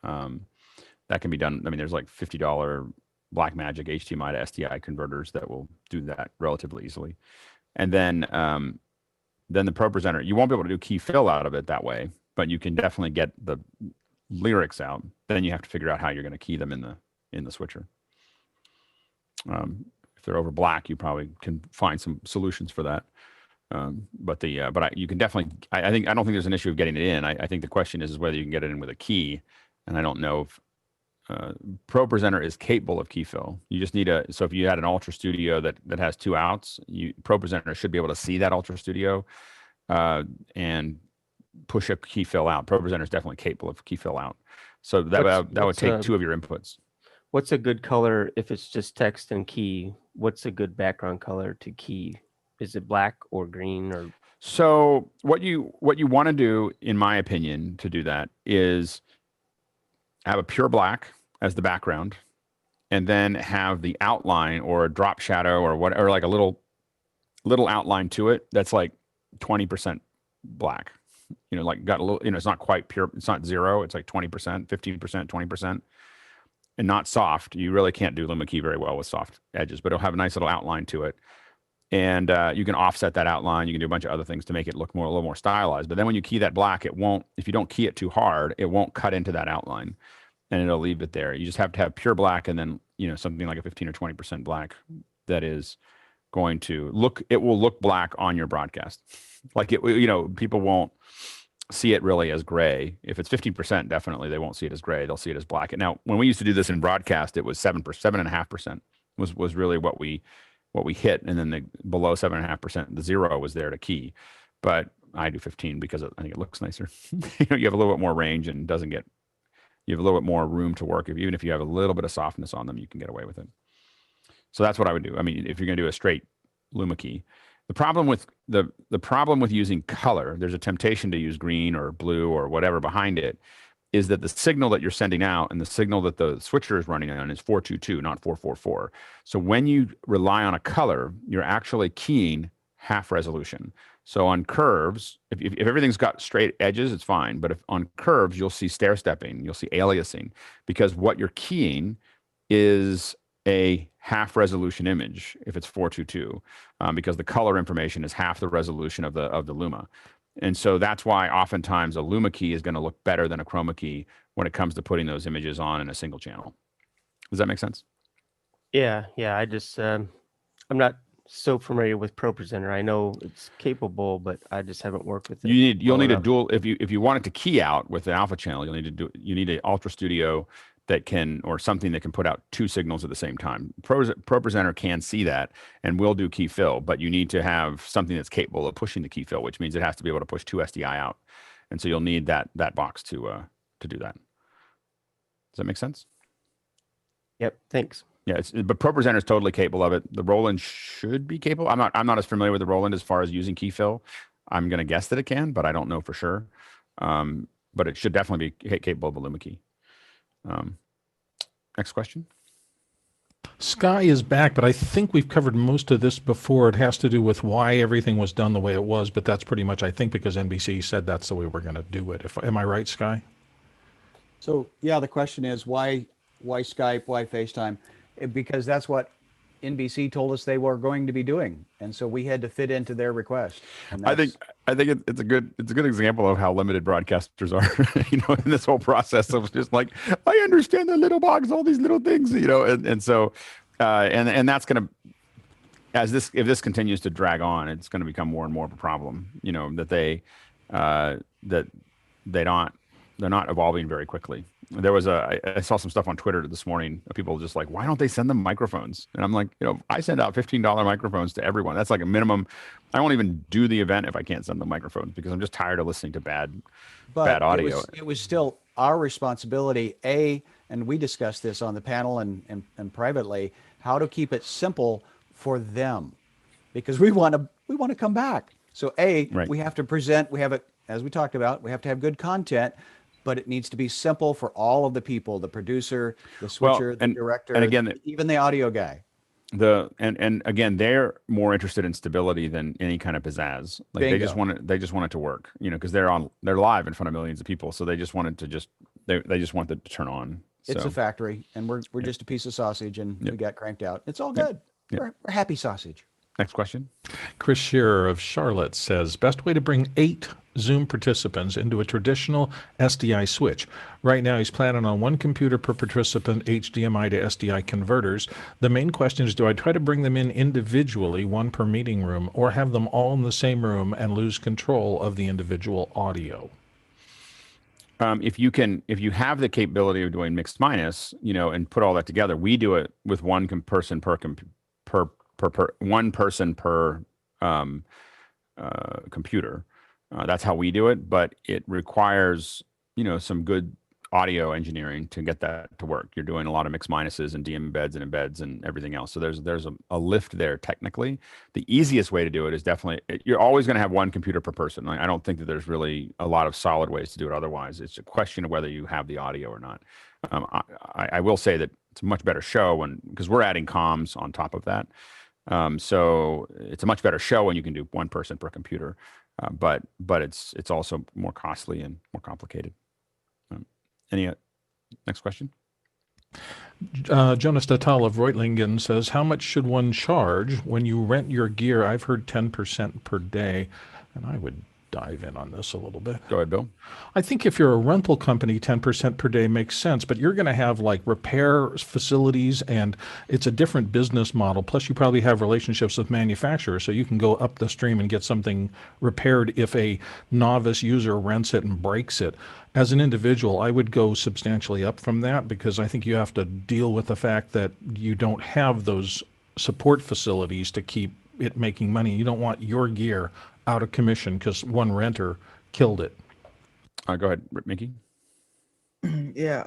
B: That can be done. I mean, there's like $50 Blackmagic HDMI to SDI converters that will do that relatively easily. And then the ProPresenter, you won't be able to do key fill out of it that way, but you can definitely get the lyrics out. Then you have to figure out how you're going to key them in the switcher. If they're over black, you probably can find some solutions for that. You can definitely. I don't think there's an issue of getting it in. I think the question is whether you can get it in with a key, and I don't know if ProPresenter is capable of key fill. You just need so if you had an Ultra Studio that has 2 outs, ProPresenter should be able to see that Ultra Studio and push a key fill out. ProPresenter is definitely capable of key fill out. So that would take 2 of your inputs.
K: What's a good color if it's just text and key? What's a good background color to key? Is it black or green or?
B: So what you want to do, in my opinion, to do that is have a pure black as the background, and then have the outline or a drop shadow or whatever, like a little outline to it that's like 20% black. Like got a little. It's not quite pure. It's not 0. It's like 20%, 15%, 20%, and not soft. You really can't do Luma Key very well with soft edges, but it'll have a nice little outline to it. And you can offset that outline. You can do a bunch of other things to make it look a little more stylized. But then when you key that black, it won't, if you don't key it too hard, it won't cut into that outline, and it'll leave it there. You just have to have pure black, and then, something like a 15 or 20% black that is going to look, it will look black on your broadcast. Like people won't see it really as gray. If it's 15%, definitely they won't see it as gray. They'll see it as black. And now, when we used to do this in broadcast, it was 7.5% was really what we hit, and then below 7.5%, the 0 was there to key. But I do 15 because I think it looks nicer. You have a little bit more range, and you have a little bit more room to work. Even if you have a little bit of softness on them, you can get away with it. So that's what I would do. I mean, if you're going to do a straight Luma Key, the problem with using color, there's a temptation to use green or blue or whatever behind it, is that the signal that you're sending out and the signal that the switcher is running on is 422, not 444. So when you rely on a color, you're actually keying half resolution. So on curves, if everything's got straight edges, it's fine. But if on curves, you'll see stair stepping, you'll see aliasing, because what you're keying is a half resolution image if it's 422, because the color information is half the resolution of the Luma. And so that's why oftentimes a Luma Key is going to look better than a Chroma Key when it comes to putting those images on in a single channel. Does that make sense?
K: Yeah. I just I'm not so familiar with ProPresenter. I know it's capable, but I just haven't worked with it.
B: You'll need a dual. If you want it to key out with the alpha channel, you need an Ultra Studio that can, or something that can put out 2 signals at the same time. ProPresenter can see that and will do key fill, but you need to have something that's capable of pushing the key fill, which means it has to be able to push 2 SDI out. And so you'll need that box to do that. Does that make sense?
K: Yep. Thanks.
B: Yeah, but ProPresenter is totally capable of it. The Roland should be capable. I'm not as familiar with the Roland as far as using key fill. I'm going to guess that it can, but I don't know for sure. But it should definitely be capable of a Luma Key. Next question.
C: Schy is back, but I think we've covered most of this before. It has to do with why everything was done the way it was, but that's pretty much, I think, because NBC said that's the way we're going to do it. Am I right, Schy?
F: So yeah, the question is why Skype, why FaceTime? Because that's what NBC told us they were going to be doing, and so we had to fit into their request.
B: I think it's a good example of how limited broadcasters are, in this whole process of just like, I understand the little box, all these little things, and so and that's going to, if this continues to drag on, it's going to become more and more of a problem, that they're not evolving very quickly. There was I saw some stuff on Twitter this morning. People just like, why don't they send them microphones? And I'm like, I send out $15 microphones to everyone. That's like a minimum. I won't even do the event if I can't send them microphones, because I'm just tired of listening to bad audio.
F: It was still our responsibility, and we discussed this on the panel and privately, how to keep it simple for them, because we want to come back. So right. We have to present. We have it, as we talked about. We have to have good content. but it needs to be simple for all of the people, the producer, the switcher, the director,
B: and again,
F: even the audio guy.
B: And again, they're more interested in stability than any kind of pizzazz. Like
F: Bingo.
B: they just want it to work, you know, because they're live in front of millions of people. So they just want it to they just want it to turn on.
F: It's
B: so.
F: a factory, and we're just a piece of sausage, and we got cranked out. It's all good. We're happy sausage.
B: Next question.
C: Chris Shearer of Charlotte says, best way to bring 8 Zoom participants into a traditional SDI switch. Right now, he's planning on 1 computer per participant, HDMI to SDI converters. The main question is, do I try to bring them in individually, 1 per meeting room, or have them all in the same room and lose control of the individual audio?
B: If you have the capability of doing mixed minus, you know, and put all that together, we do it with 1 person per 1 person per computer. That's how we do it, but it requires, you know, some good audio engineering to get that to work. You're doing a lot of mixed minuses and de-embeds and embeds and everything else. So there's a lift there technically. The easiest way to do it is definitely, you're always going to have 1 computer per person. Like, I don't think that there's really a lot of solid ways to do it otherwise. It's a question of whether you have the audio or not. I will say that it's a much better show because we're adding comms on top of that. So it's a much better show when you can do 1 person per computer, but it's also more costly and more complicated. Any next question?
C: Jonas Datal of Reutlingen says, how much should one charge when you rent your gear? I've heard 10% per day, and I would dive in on this a little bit.
B: Go ahead, Bill.
C: I think if you're a rental company, 10% per day makes sense, but you're going to have like repair facilities, and it's a different business model. Plus, you probably have relationships with manufacturers, so you can go up the stream and get something repaired if a novice user rents it and breaks it. As an individual, I would go substantially up from that, because I think you have to deal with the fact that you don't have those support facilities to keep it making money. You don't want your gear out of commission because 1 renter killed it.
B: Go ahead, Mickey.
G: Yeah,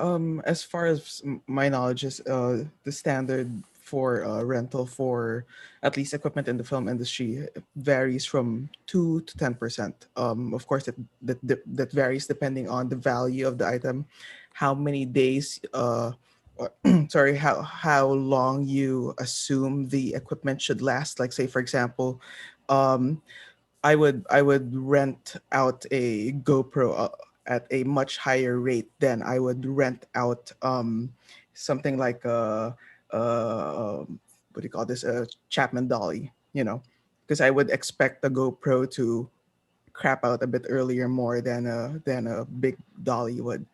G: as far as my knowledge is, the standard for rental for at least equipment in the film industry varies from 2 to 10%. Of course, that varies depending on the value of the item, how many days, sorry, how long you assume the equipment should last. Like, say, for example, I would rent out a GoPro at a much higher rate than I would rent out something like a what do you call this, a Chapman dolly, you know, because I would expect the GoPro to crap out a bit earlier more than a big dolly would.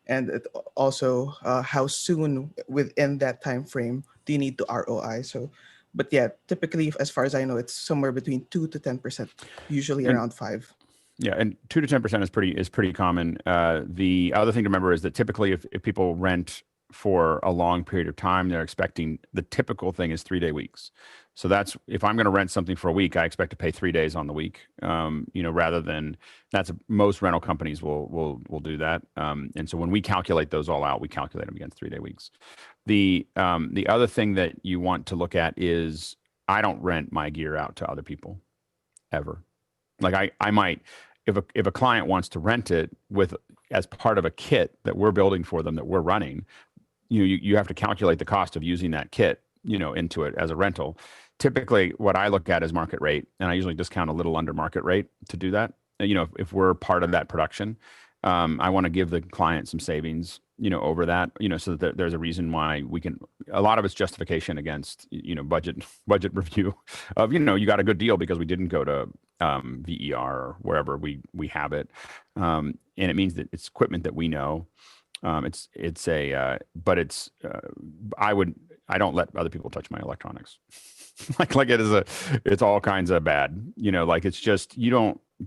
G: And it also how soon within that time frame do you need to ROI. So, but yeah, typically, as far as I know, it's somewhere between 2 to 10%, usually around 5.
B: Yeah, and 2 to 10% is pretty common. The other thing to remember is that typically, if people rent for a long period of time, they're expecting, the typical thing is 3-day weeks. So that's, if I'm going to rent something for a week, I expect to pay 3 days on the week. You know, rather than most rental companies will do that. And so when we calculate those all out, we calculate them against 3-day weeks. The other thing that you want to look at is, I don't rent my gear out to other people ever. Like I might, if a client wants to rent it as part of a kit that we're building for them, that we're running, you have to calculate the cost of using that kit, you know, into it as a rental. Typically, what I look at is market rate, and I usually discount a little under market rate to do that. You know, if we're part of that production, I want to give the client some savings, you know, over that, you know, so that there's a reason why we can. A lot of it's justification against, you know, budget review of, you know, you got a good deal because we didn't go to VER or wherever we have it, and it means that it's equipment that we know. I don't let other people touch my electronics. like it's all kinds of bad, you know, like it's just,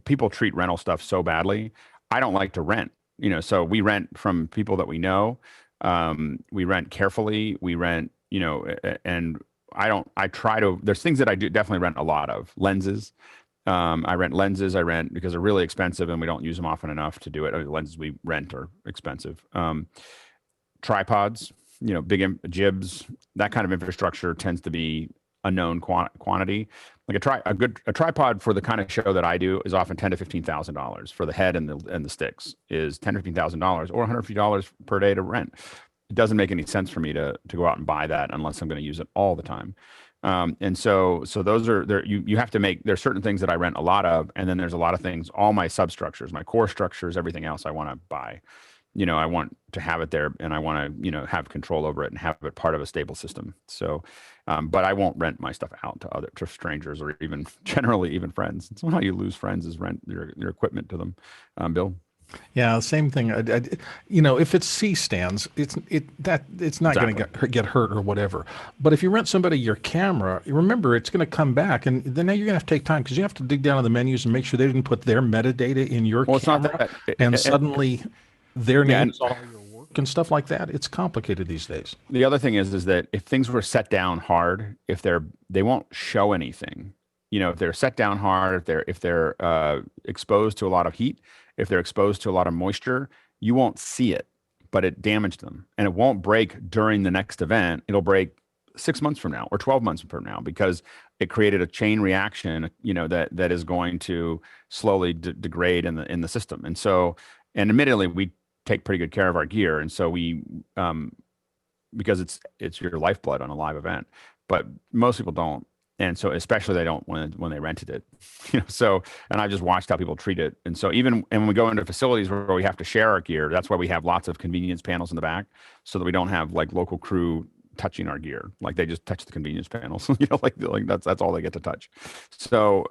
B: people treat rental stuff so badly. I don't like to rent, you know, so we rent from people that we know. We rent carefully, we rent, you know, and there's things that I do definitely rent a lot of. Lenses. I rent lenses. Because they're really expensive and we don't use them often enough to do it. The lenses we rent are expensive. Tripods, you know, big jibs, that kind of infrastructure tends to be a known quantity. Like a tripod for the kind of show that I do is often $10,000 to $15,000 for the head and the sticks is $10,000 to $15,000 or $150 per day to rent. It doesn't make any sense for me to go out and buy that unless I'm going to use it all the time. And so those are there. You have to make, there's certain things that I rent a lot of, and then there's a lot of things, all my substructures, my core structures, everything else I want to buy. I want to have it there, and I want to, have control over it and have it part of a stable system. So, but I won't rent my stuff out to strangers or even generally even friends. It's how you lose friends is rent your equipment to them. Bill.
C: Yeah, same thing. If it's C-stands, it's not going to get hurt or whatever. But if you rent somebody your camera, remember it's going to come back, and then now you're going to have to take time because you have to dig down in the menus and make sure they didn't put their metadata in your camera,
B: it's not that,
C: and suddenly their names all your work and stuff like that. It's complicated these days.
B: The other thing is that if things were set down hard, they won't show anything. If they're set down hard, if they're exposed to a lot of heat, if they're exposed to a lot of moisture, you won't see it, but it damaged them. And it won't break during the next event. It'll break 6 months from now or 12 months from now because it created a chain reaction, that is going to slowly degrade in the system. And so, and admittedly, we take pretty good care of our gear. And so we, because it's your lifeblood on a live event, but most people don't. And so, especially they don't when they rented it, and I've just watched how people treat it. And so and when we go into facilities where we have to share our gear, that's why we have lots of convenience panels in the back so that we don't have like local crew touching our gear. Like they just touch the convenience panels, like that's all they get to touch. So,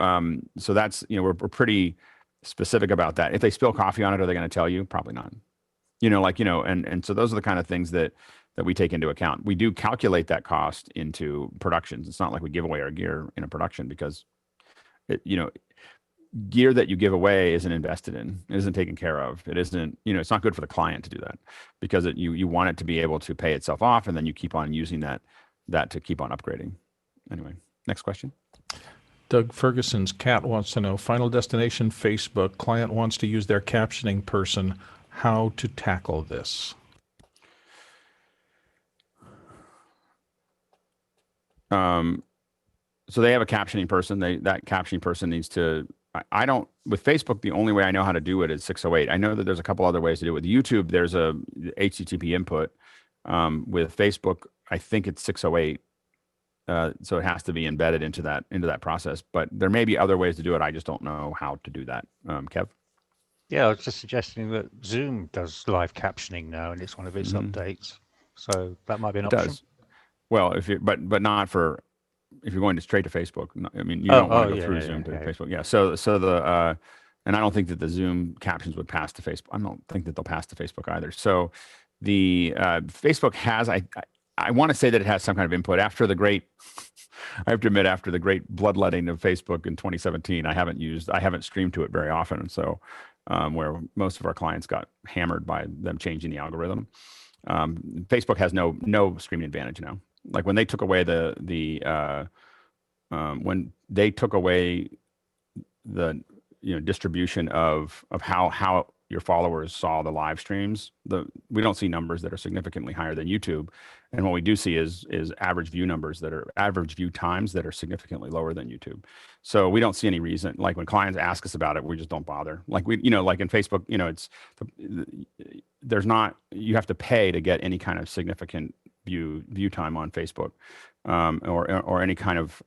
B: so that's, we're pretty specific about that. If they spill coffee on it, are they going to tell you? Probably not. And so those are the kind of things that we take into account. We do calculate that cost into productions. It's not like we give away our gear in a production because gear that you give away isn't invested in, it isn't taken care of. It isn't, it's not good for the client to do that because you want it to be able to pay itself off, and then you keep on using that to keep on upgrading. Anyway, next question.
C: Doug Ferguson's cat wants to know, final destination Facebook, client wants to use their captioning person, how to tackle this?
B: So they have a captioning person. That captioning person needs to, I don't, with Facebook, the only way I know how to do it is 608. I know that there's a couple other ways to do it. With YouTube, there's a HTTP input. With Facebook, I think it's 608. So it has to be embedded into that process, but there may be other ways to do it. I just don't know how to do that. Kev?
E: Yeah, I was just suggesting that Zoom does live captioning now, and it's one of its updates. So that might be an option.
B: Does. Well, but not for, if you're going straight to Facebook. I mean, you don't want to go through Zoom to Facebook. Yeah. So the and I don't think that the Zoom captions would pass to Facebook. I don't think that they'll pass to Facebook either. So the Facebook has, I want to say that it has some kind of input after the great. I have to admit, after the great bloodletting of Facebook in 2017, I haven't streamed to it very often, and so where most of our clients got hammered by them changing the algorithm. Facebook has no streaming advantage now. Like when they took away when they took away the distribution of how your followers saw the live streams, we don't see numbers that are significantly higher than YouTube, and what we do see is average view times that are significantly lower than YouTube. So we don't see any reason. Like when clients ask us about it, we just don't bother. Like like in Facebook, you have to pay to get any kind of significant view time on Facebook, or any kind of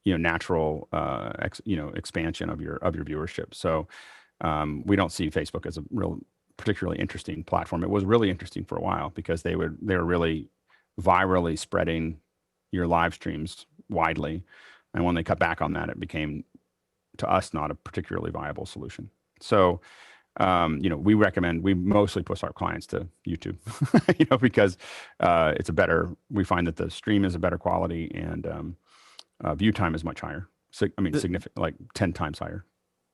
B: natural expansion of your viewership. So we don't see Facebook as a real particularly interesting platform. It was really interesting for a while because they were really virally spreading your live streams widely, and when they cut back on that, it became, to us, not a particularly viable solution. So we mostly push our clients to YouTube, because we find that the stream is a better quality, and view time is much higher. So, significant, like 10 times higher.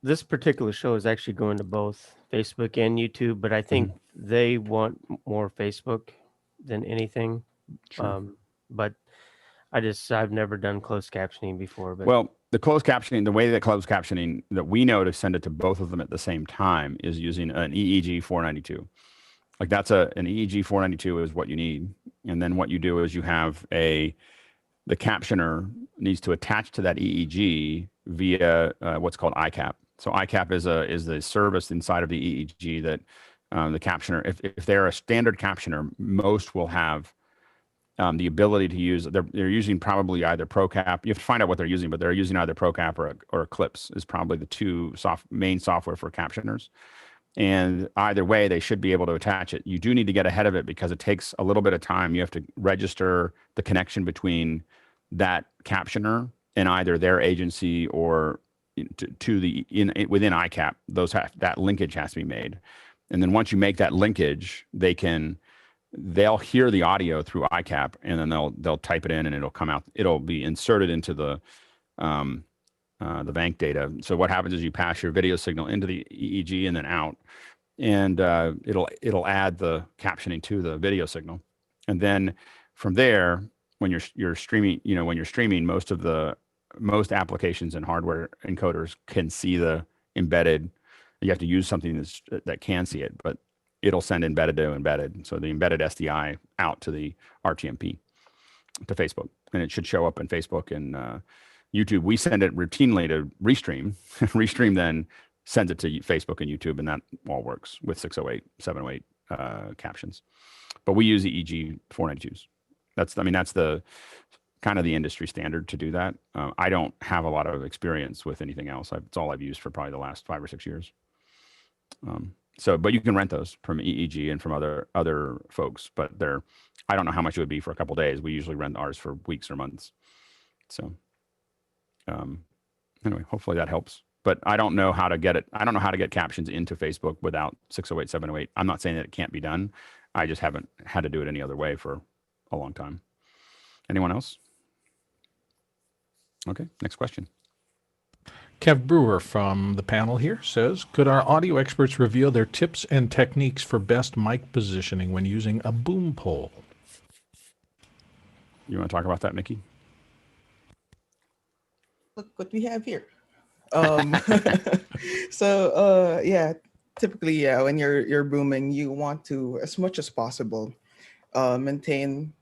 K: This particular show is actually going to both Facebook and YouTube, but I think they want more Facebook than anything. Sure. But I've never done closed captioning before. But
B: well, the closed captioning, the way that closed captioning that we know to send it to both of them at the same time is using an EEG 492. Like an EEG 492 is what you need. And then what you do is you have the captioner needs to attach to that EEG via what's called iCap. So iCap is the service inside of the EEG that the captioner, if they're a standard captioner, most will have the ability to use. They're using probably either ProCap. You have to find out what they're using, but they're using either ProCap or Eclipse is probably the two main software for captioners. And either way, they should be able to attach it. You do need to get ahead of it because it takes a little bit of time. You have to register the connection between that captioner and either their agency or to the within iCap. That linkage has to be made. And then once you make that linkage, they'll hear the audio through iCap, and then they'll type it in, and it'll come out. It'll be inserted into the bank data. So what happens is you pass your video signal into the EEG and then out, and it'll add the captioning to the video signal. And then from there, when you're streaming, when you're streaming, most applications and hardware encoders can see the embedded. You have to use something that can see it, but it'll send embedded to embedded. So the embedded SDI out to the RTMP to Facebook, and it should show up in Facebook and YouTube. We send it routinely to Restream. Restream then sends it to Facebook and YouTube, and that all works with 608, 708 captions. But we use EEG 492s. That's the kind of the industry standard to do that. I don't have a lot of experience with anything else. It's all I've used for probably the last 5 or 6 years. But you can rent those from EEG and from other folks, but I don't know how much it would be for a couple of days. We usually rent ours for weeks or months. So anyway, hopefully that helps. But I don't know how to get it. I don't know how to get captions into Facebook without 608, 708. I'm not saying that it can't be done. I just haven't had to do it any other way for a long time. Anyone else? Okay, next question.
C: Kev Brewer from the panel here says, could our audio experts reveal their tips and techniques for best mic positioning when using a boom pole?
B: You want to talk about that, Mickey?
G: Look what we have here. Yeah, typically, when you're booming, you want to, as much as possible, maintain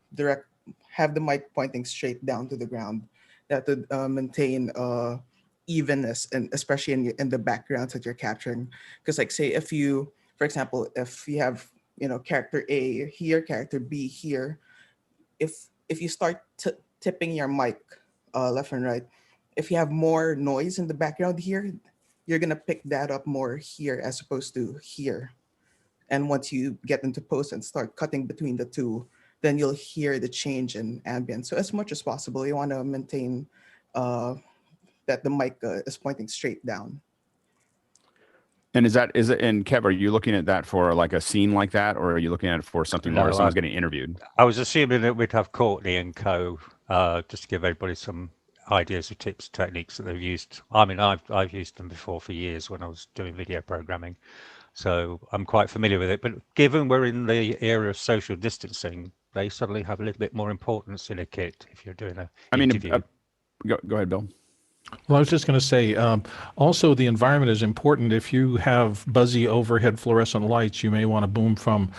G: have the mic pointing straight down to the ground. That would maintain evenness, and especially in the backgrounds that you're capturing. Because like say for example, if you have character A here, character B here, if you start tipping your mic left and right, if you have more noise in the background here, you're gonna pick that up more here as opposed to here. And once you get into post and start cutting between the two, then you'll hear the change in ambience. So as much as possible, you want to maintain that the mic is pointing straight down.
B: And is it? And Kev, are you looking at that for like a scene like that, or are you looking at it for something where someone's getting interviewed?
E: I was assuming that we'd have Courtney and co. Just to give everybody some ideas of tips, techniques that they've used. I mean, I've used them before for years when I was doing video programming, so I'm quite familiar with it. But given we're in the era of social distancing, they suddenly have a little bit more importance in a kit if you're doing an interview.
B: Go ahead, Bill.
C: Well, I was just going to say, also the environment is important. If you have buzzy overhead fluorescent lights, you don't want to boom from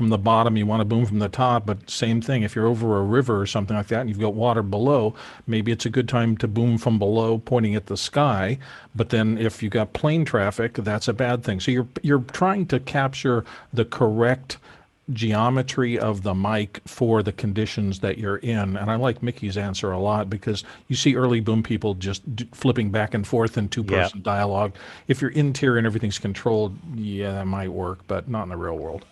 C: the bottom, you want to boom from the top, but same thing, if you're over a river or something like that and you've got water below, maybe it's a good time to boom from below pointing at the sky, but then if you got plane traffic, that's a bad thing. So you're trying to capture the correct geometry of the mic for the conditions that you're in. And I like Mickey's answer a lot because you see early boom people just flipping back and forth in two-person dialogue. If you're interior and everything's controlled, yeah, that might work, but not in the real world.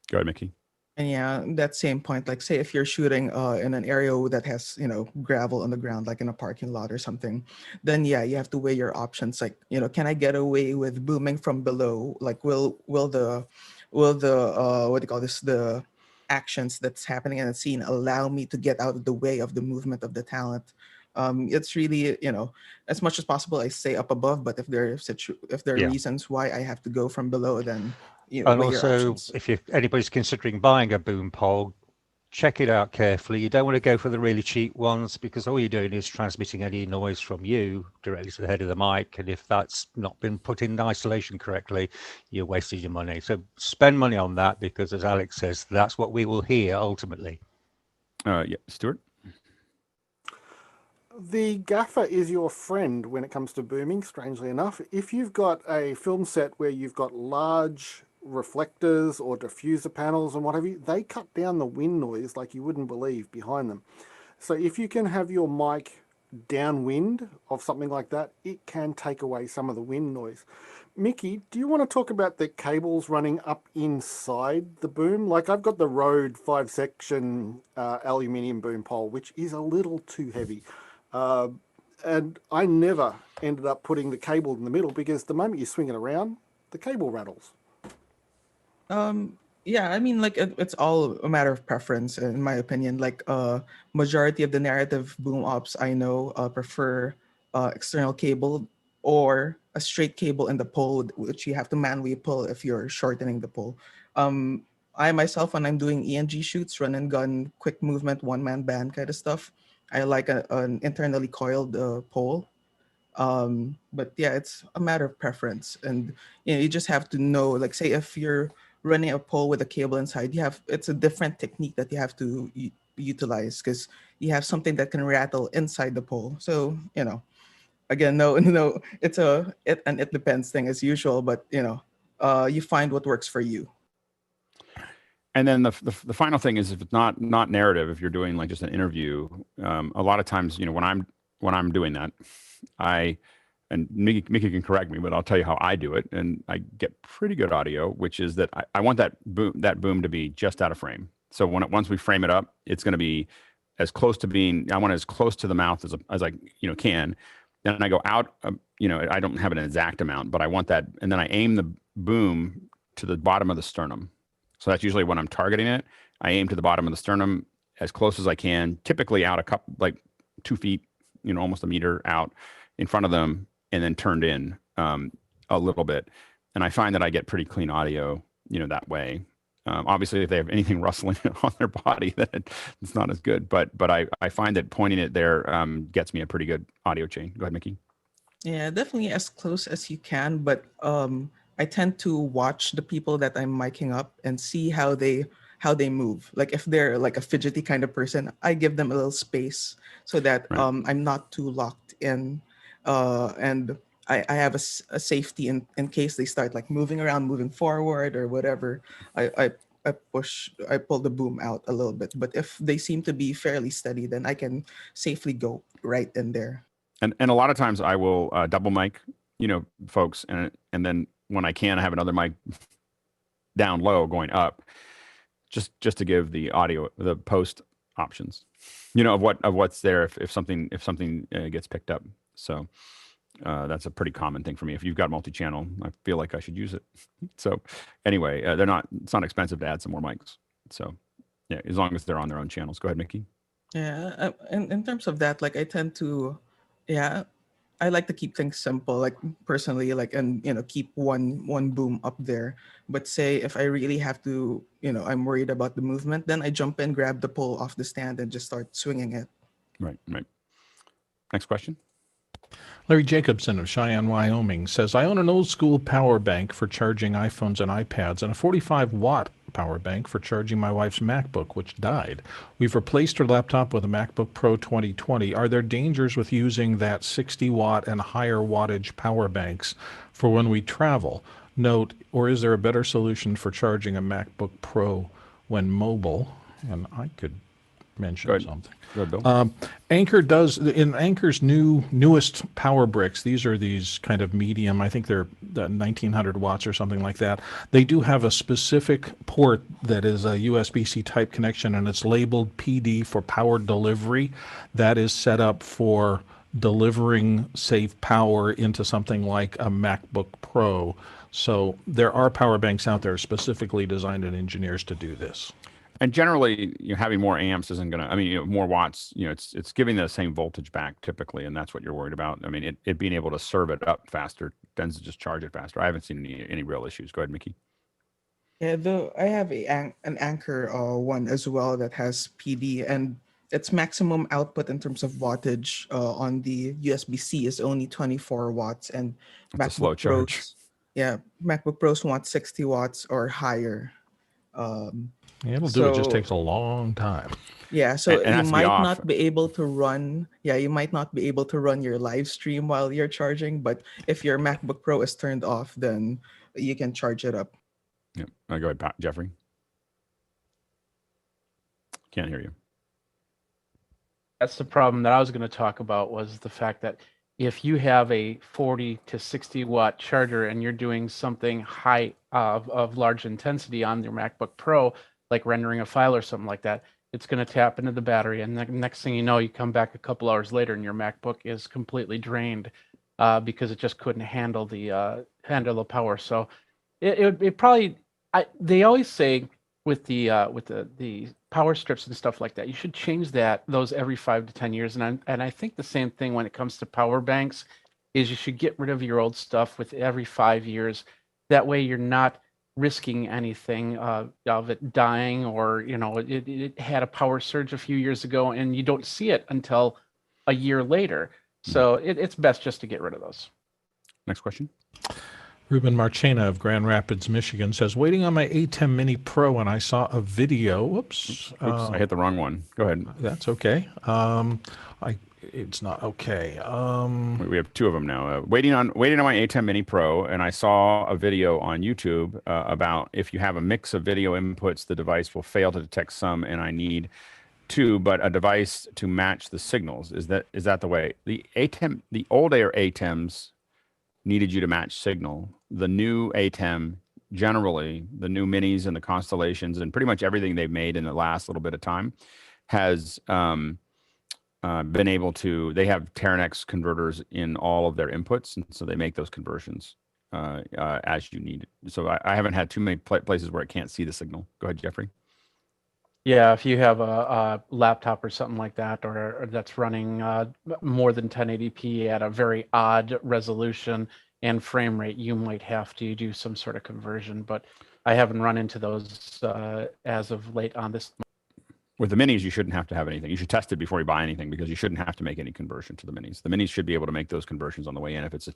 B: Go ahead, Mickey.
G: And yeah, that same point, like say if you're shooting in an area that has, gravel on the ground, like in a parking lot or something, then yeah, you have to weigh your options. Like, can I get away with booming from below? Like, will the what do you call this, the actions that's happening in the scene allow me to get out of the way of the movement of the talent? It's really, as much as possible, I stay up above, but if there are reasons why I have to go from below, then
E: and also if anybody's considering buying a boom pole, check it out carefully. You don't want to go for the really cheap ones because all you're doing is transmitting any noise from you directly to the head of the mic. And if that's not been put in isolation correctly, you're wasting your money. So spend money on that because, as Alex says, that's what we will hear ultimately.
B: Yeah, Stuart?
D: The gaffer is your friend when it comes to booming, strangely enough. If you've got a film set where you've got large reflectors or diffuser panels and what have you, they cut down the wind noise like you wouldn't believe behind them. So if you can have your mic downwind of something like that, it can take away some of the wind noise. Mickey, do you want to talk about the cables running up inside the boom? Like I've got the Rode 5-section aluminium boom pole, which is a little too heavy. And I never ended up putting the cable in the middle because the moment you swing it around, the cable rattles.
G: Yeah, I mean, like it's all a matter of preference, in my opinion. Like, majority of the narrative boom ops I know prefer external cable or a straight cable in the pole, which you have to manually pull if you're shortening the pole. I myself, when I'm doing ENG shoots, run and gun, quick movement, one-man band kind of stuff, I like an internally coiled pole. But yeah, it's a matter of preference, and you just have to know, like, say if you're running a pole with a cable inside, it's a different technique that you have to utilize, because you have something that can rattle inside the pole. So again, no, it depends thing as usual, but you find what works for you.
B: And then the final thing is, if it's not narrative, if you're doing like just an interview, a lot of times, when I'm doing that, and Mickey can correct me, but I'll tell you how I do it, and I get pretty good audio, which is that I want that boom to be just out of frame. So once we frame it up, it's going to be as close to being, I want it as close to the mouth as I can. Then I go out, I don't have an exact amount, but I want that, and then I aim the boom to the bottom of the sternum. So that's usually when I'm targeting it. I aim to the bottom of the sternum as close as I can, typically out like 2 feet, almost a meter out in front of them, and then turned in a little bit. And I find that I get pretty clean audio, that way. Obviously, if they have anything rustling on their body, then it's not as good. But I find that pointing it there gets me a pretty good audio chain. Go ahead, Mickey.
G: Yeah, definitely as close as you can, but I tend to watch the people that I'm miking up and see how they move. Like if they're like a fidgety kind of person, I give them a little space so that I'm not too locked in, and I have a safety in case they start like moving around, moving forward or whatever. I pull the boom out a little bit. But if they seem to be fairly steady, then I can safely go right in there.
B: And a lot of times I will double mic, folks, and then when I can, I have another mic down low going up, just to give the audio, the post options, of what's there if something gets picked up. So that's a pretty common thing for me. If you've got multi-channel, I feel like I should use it. So anyway, it's not expensive to add some more mics. So yeah, as long as they're on their own channels. Go ahead, Mickey.
G: Yeah, in terms of that, like I tend to, I like to keep things simple, like personally, like, and keep one boom up there. But say if I really have to, I'm worried about the movement, then I jump in, grab the pole off the stand, and just start swinging it.
B: Right. Next question.
C: Larry Jacobson of Cheyenne, Wyoming says, I own an old school power bank for charging iPhones and iPads and a 45-watt power bank for charging my wife's MacBook, which died. We've replaced her laptop with a MacBook Pro 2020. Are there dangers with using that 60-watt and higher wattage power banks for when we travel? Note, or is there a better solution for charging a MacBook Pro when mobile? And I could mention something.
B: Go ahead, Bill.
C: Anker does, in Anker's newest power bricks, these are these kind of medium, I think they're 1900 watts or something like that. They do have a specific port that is a USB-C type connection, and it's labeled PD for power delivery. That is set up for delivering safe power into something like a MacBook Pro. So there are power banks out there specifically designed and engineers to do this.
B: And generally, having more amps isn't going to, more watts, it's giving the same voltage back typically, and that's what you're worried about. I mean, it being able to serve it up faster tends to just charge it faster. I haven't seen any real issues. Go ahead, Mickey.
G: Yeah, I have an Anker one as well that has PD, and its maximum output in terms of wattage on the USB-C is only 24 watts, and
B: that's a slow charge.
G: MacBook Pros want 60 watts or higher.
C: Yeah, it'll do. It just
G: So
C: takes a long time.
G: yeah, so
B: And it
G: you
B: has to be
G: might
B: off.
G: not be able to run, you might not be able to run your live stream while you're charging, but if your MacBook Pro is turned off, then you can charge it up.
B: Yeah. Go ahead, Jeffrey. Can't hear you.
I: That's the problem that I was going to talk about, was the fact that if you have a 40 to 60 watt charger and you're doing something high of large intensity on your MacBook Pro, like rendering a file or something like that, it's going to tap into the battery. And the next thing you know, you come back a couple hours later and your MacBook is completely drained because it just couldn't handle the power. So it probably, they always say with the power strips and stuff like that, you should change those every 5 to 10 years. And I think the same thing when it comes to power banks is you should get rid of your old stuff with every 5 years. That way you're not risking anything of it dying, or it had a power surge a few years ago and you don't see it until a year later. So it's best just to get rid of those.
B: Next question.
C: Ruben Marchena of Grand Rapids, Michigan says, waiting on my ATEM Mini Pro and I saw a video. Whoops.
B: Oops, I hit the wrong one. Go ahead.
C: That's okay. It's not okay.
B: We have two of them now. Waiting on my ATEM Mini Pro, and I saw a video on YouTube about if you have a mix of video inputs, the device will fail to detect some, and I need but a device to match the signals. Is that the way? The old ATEMs needed you to match signal. The new ATEM, generally, the new minis and the constellations and pretty much everything they've made in the last little bit of time has been able to, they have Teranex converters in all of their inputs. And so they make those conversions as you need it. So I haven't had too many places where I can't see the signal. Go ahead, Jeffrey.
I: Yeah, if you have a laptop or something like that, or that's running more than 1080p at a very odd resolution and frame rate, you might have to do some sort of conversion. But I haven't run into those as of late on this.
B: With the minis, you shouldn't have to have anything. You should test it before you buy anything, because you shouldn't have to make any conversion to the minis. The minis should be able to make those conversions on the way in. If it's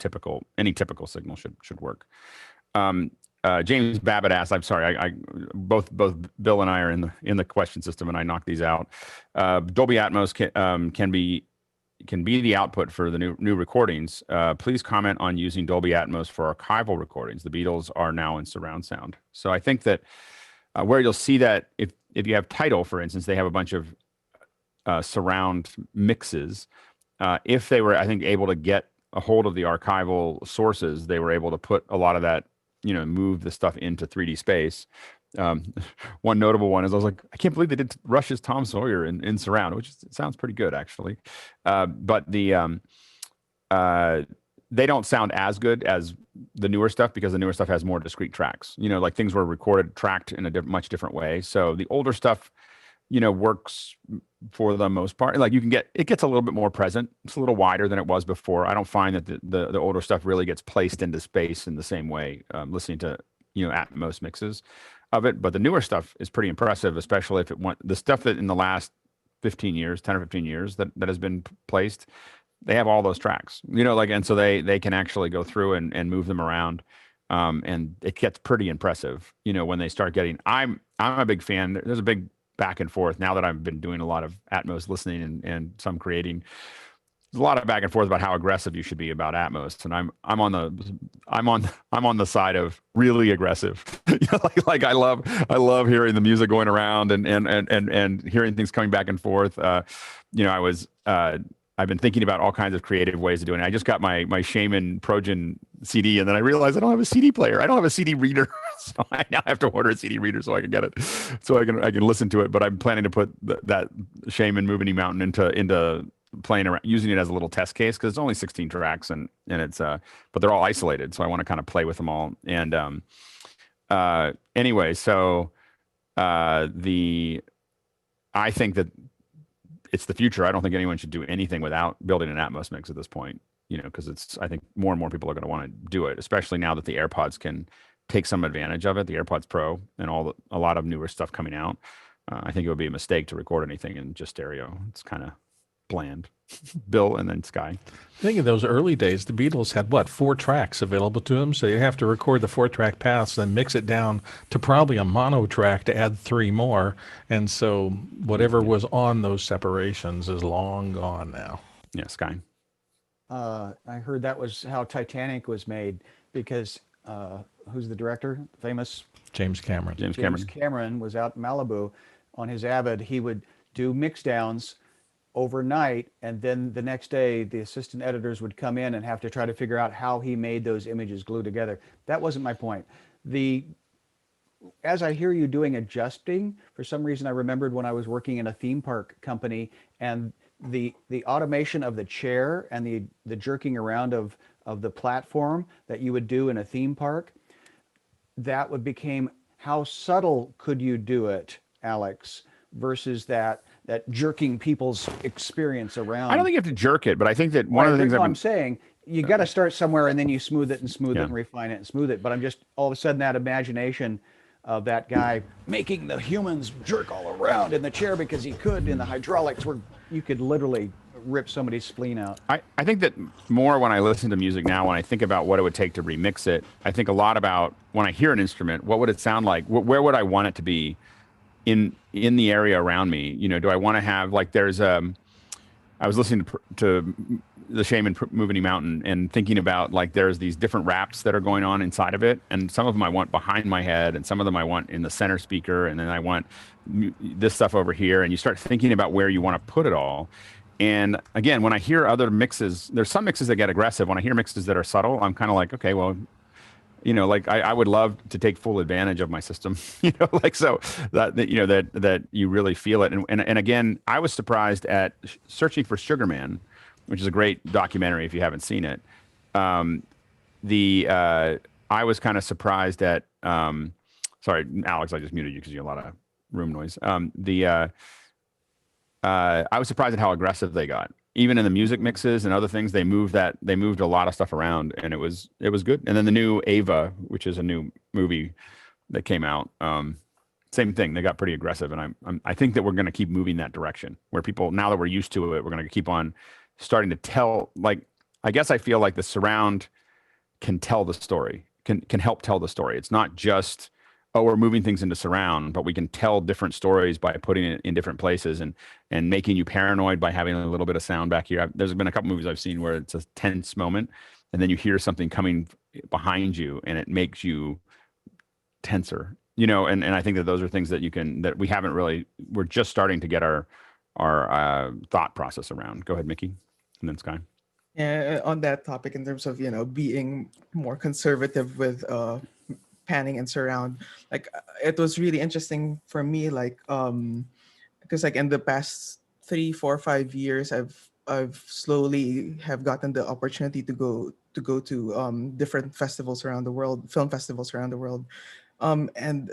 B: any typical signal should work. James Babbitt asked, I'm sorry, I both Bill and I are in the question system, and I knocked these out. Dolby Atmos can be the output for the new recordings. Please comment on using Dolby Atmos for archival recordings. The Beatles are now in surround sound. So I think that where you'll see that, if you have Tidal, for instance, they have a bunch of surround mixes. If they were, I think, able to get a hold of the archival sources, they were able to put a lot of that, move the stuff into 3D space. One notable one is, I was like, I can't believe they did Rush's Tom Sawyer in surround, which sounds pretty good, actually. But they don't sound as good as the newer stuff, because the newer stuff has more discrete tracks. Like things were tracked in a much different way. So the older stuff, works for the most part. Like it gets a little bit more present. It's a little wider than it was before. I don't find that the older stuff really gets placed into space in the same way, listening to, Atmos mixes of it. But the newer stuff is pretty impressive, especially if the stuff that in the last 10 or 15 years that has been placed, they have all those tracks, and so they can actually go through and move them around. And it gets pretty impressive, when they start getting, I'm a big fan. There's a big back and forth now that I've been doing a lot of Atmos listening and some creating. There's a lot of back and forth about how aggressive you should be about Atmos, and I'm on the side of really aggressive. like I love hearing the music going around and hearing things coming back and forth. I've been thinking about all kinds of creative ways of doing it. I just got my Shaman Progen CD, and then I realized I don't have a CD player. I don't have a CD reader, so I now have to order a CD reader so I can get it, so I can listen to it. But I'm planning to put that Shaman Moving Mountain into playing around, using it as a little test case, because it's only 16 tracks and it's but they're all isolated, so I want to kind of play with them all. And anyway, so I think that it's the future. I don't think anyone should do anything without building an Atmos mix at this point, because I think more and more people are going to want to do it, especially now that the AirPods can take some advantage of it, the AirPods Pro and a lot of newer stuff coming out. I think it would be a mistake to record anything in just stereo. It's kind of bland. Bill and then Schy.
C: Think of those early days. The Beatles had what, 4 tracks available to them, so you have to record the 4-track paths, then mix it down to probably a mono track to add 3 more, and so whatever was on those separations is long gone now.
B: Yeah, Schy.
F: I heard that was how Titanic was made, because who's the director? Famous
C: James Cameron.
B: James
F: Cameron was out in Malibu on his Avid. He would do mix downs overnight, and then the next day the assistant editors would come in and have to try to figure out how he made those images glue together. That wasn't my point. As I hear you doing adjusting, for some reason I remembered when I was working in a theme park company, and the automation of the chair and the jerking around of the platform that you would do in a theme park, that would became, how subtle could you do it, Alex, versus that jerking people's experience around.
B: I don't think you have to jerk it, but I think that one of the things
F: I'm saying, you got to start somewhere, and then you smooth it and smooth it and refine it and smooth it. But I'm just, all of a sudden, that imagination of that guy making the humans jerk all around in the chair because he could, in the hydraulics, where you could literally rip somebody's spleen out.
B: I think that more when I listen to music now, when I think about what it would take to remix it, I think a lot about when I hear an instrument, what would it sound like? Where would I want it to be in the area around me? You know, do I want to have, like, there's I was listening to the Shaman Moving Mountain and thinking about, like, there's these different raps that are going on inside of it, and some of them I want behind my head, and some of them I want in the center speaker, and then I want this stuff over here, and you start thinking about where you want to put it all. And again, when I hear other mixes, there's some mixes that get aggressive. When I hear mixes that are subtle, I'm kind of like, okay, well, you know, like I would love to take full advantage of my system, you know, like, so that you know, that you really feel it. And again, I was surprised at searching for Sugar Man, which is a great documentary if you haven't seen it. I was kind of surprised at, sorry, Alex, I just muted you because you have a lot of room noise. I was surprised at how aggressive they got. Even in the music mixes and other things, they moved a lot of stuff around, and it was good. And then the new Ava, which is a new movie that came out, same thing. They got pretty aggressive, and I think that we're going to keep moving that direction, where people, now that we're used to it, we're going to keep on starting to tell. Like, I guess I feel like the surround can tell the story, can help tell the story. It's not just, oh, we're moving things into surround, but we can tell different stories by putting it in different places and making you paranoid by having a little bit of sound back here. There's been a couple movies I've seen where it's a tense moment, and then you hear something coming behind you, and it makes you tenser, you know. And I think that those are things that we haven't really. We're just starting to get our thought process around. Go ahead, Mickey, and then Schy.
G: Yeah, on that topic, in terms of, you know, being more conservative with panning and surround, like, it was really interesting for me, like, because, like, in the past 3, 4, 5 years, I've slowly have gotten the opportunity to go to different festivals around the world, film festivals around the world, and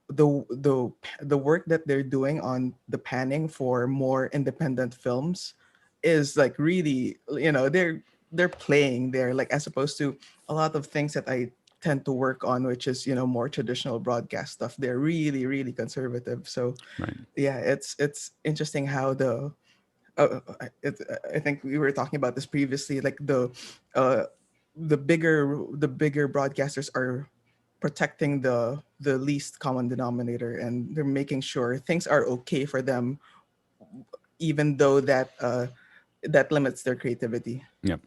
G: the work that they're doing on the panning for more independent films is, like, really, you know, they're playing there, like, as opposed to a lot of things that I tend to work on, which is, you know, more traditional broadcast stuff. They're really, really conservative. So right. Yeah, it's interesting how I think we were talking about this previously, like the bigger broadcasters are protecting the least common denominator, and they're making sure things are okay for them, even though that limits their creativity.
B: Yep.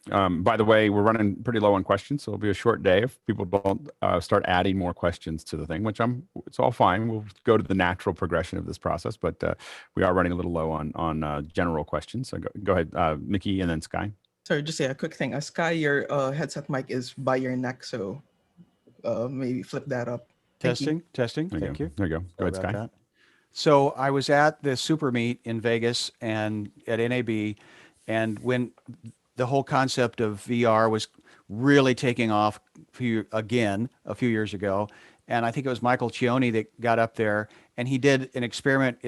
B: By the way, we're running pretty low on questions, so it'll be a short day if people don't start adding more questions to the thing, which it's all fine. We'll go to the natural progression of this process, but we are running a little low on general questions. So go ahead, Mickey, and then Schy.
G: Sorry, just a quick thing. Schy, your headset mic is by your neck, so maybe flip that up.
F: Testing.
B: Thank you. There you go. Go ahead, Schy.
F: So I was at the Super Meet in Vegas and at NAB, and when the whole concept of VR was really taking off again a few years ago, and I think it was Michael Cioni that got up there, and he did an experiment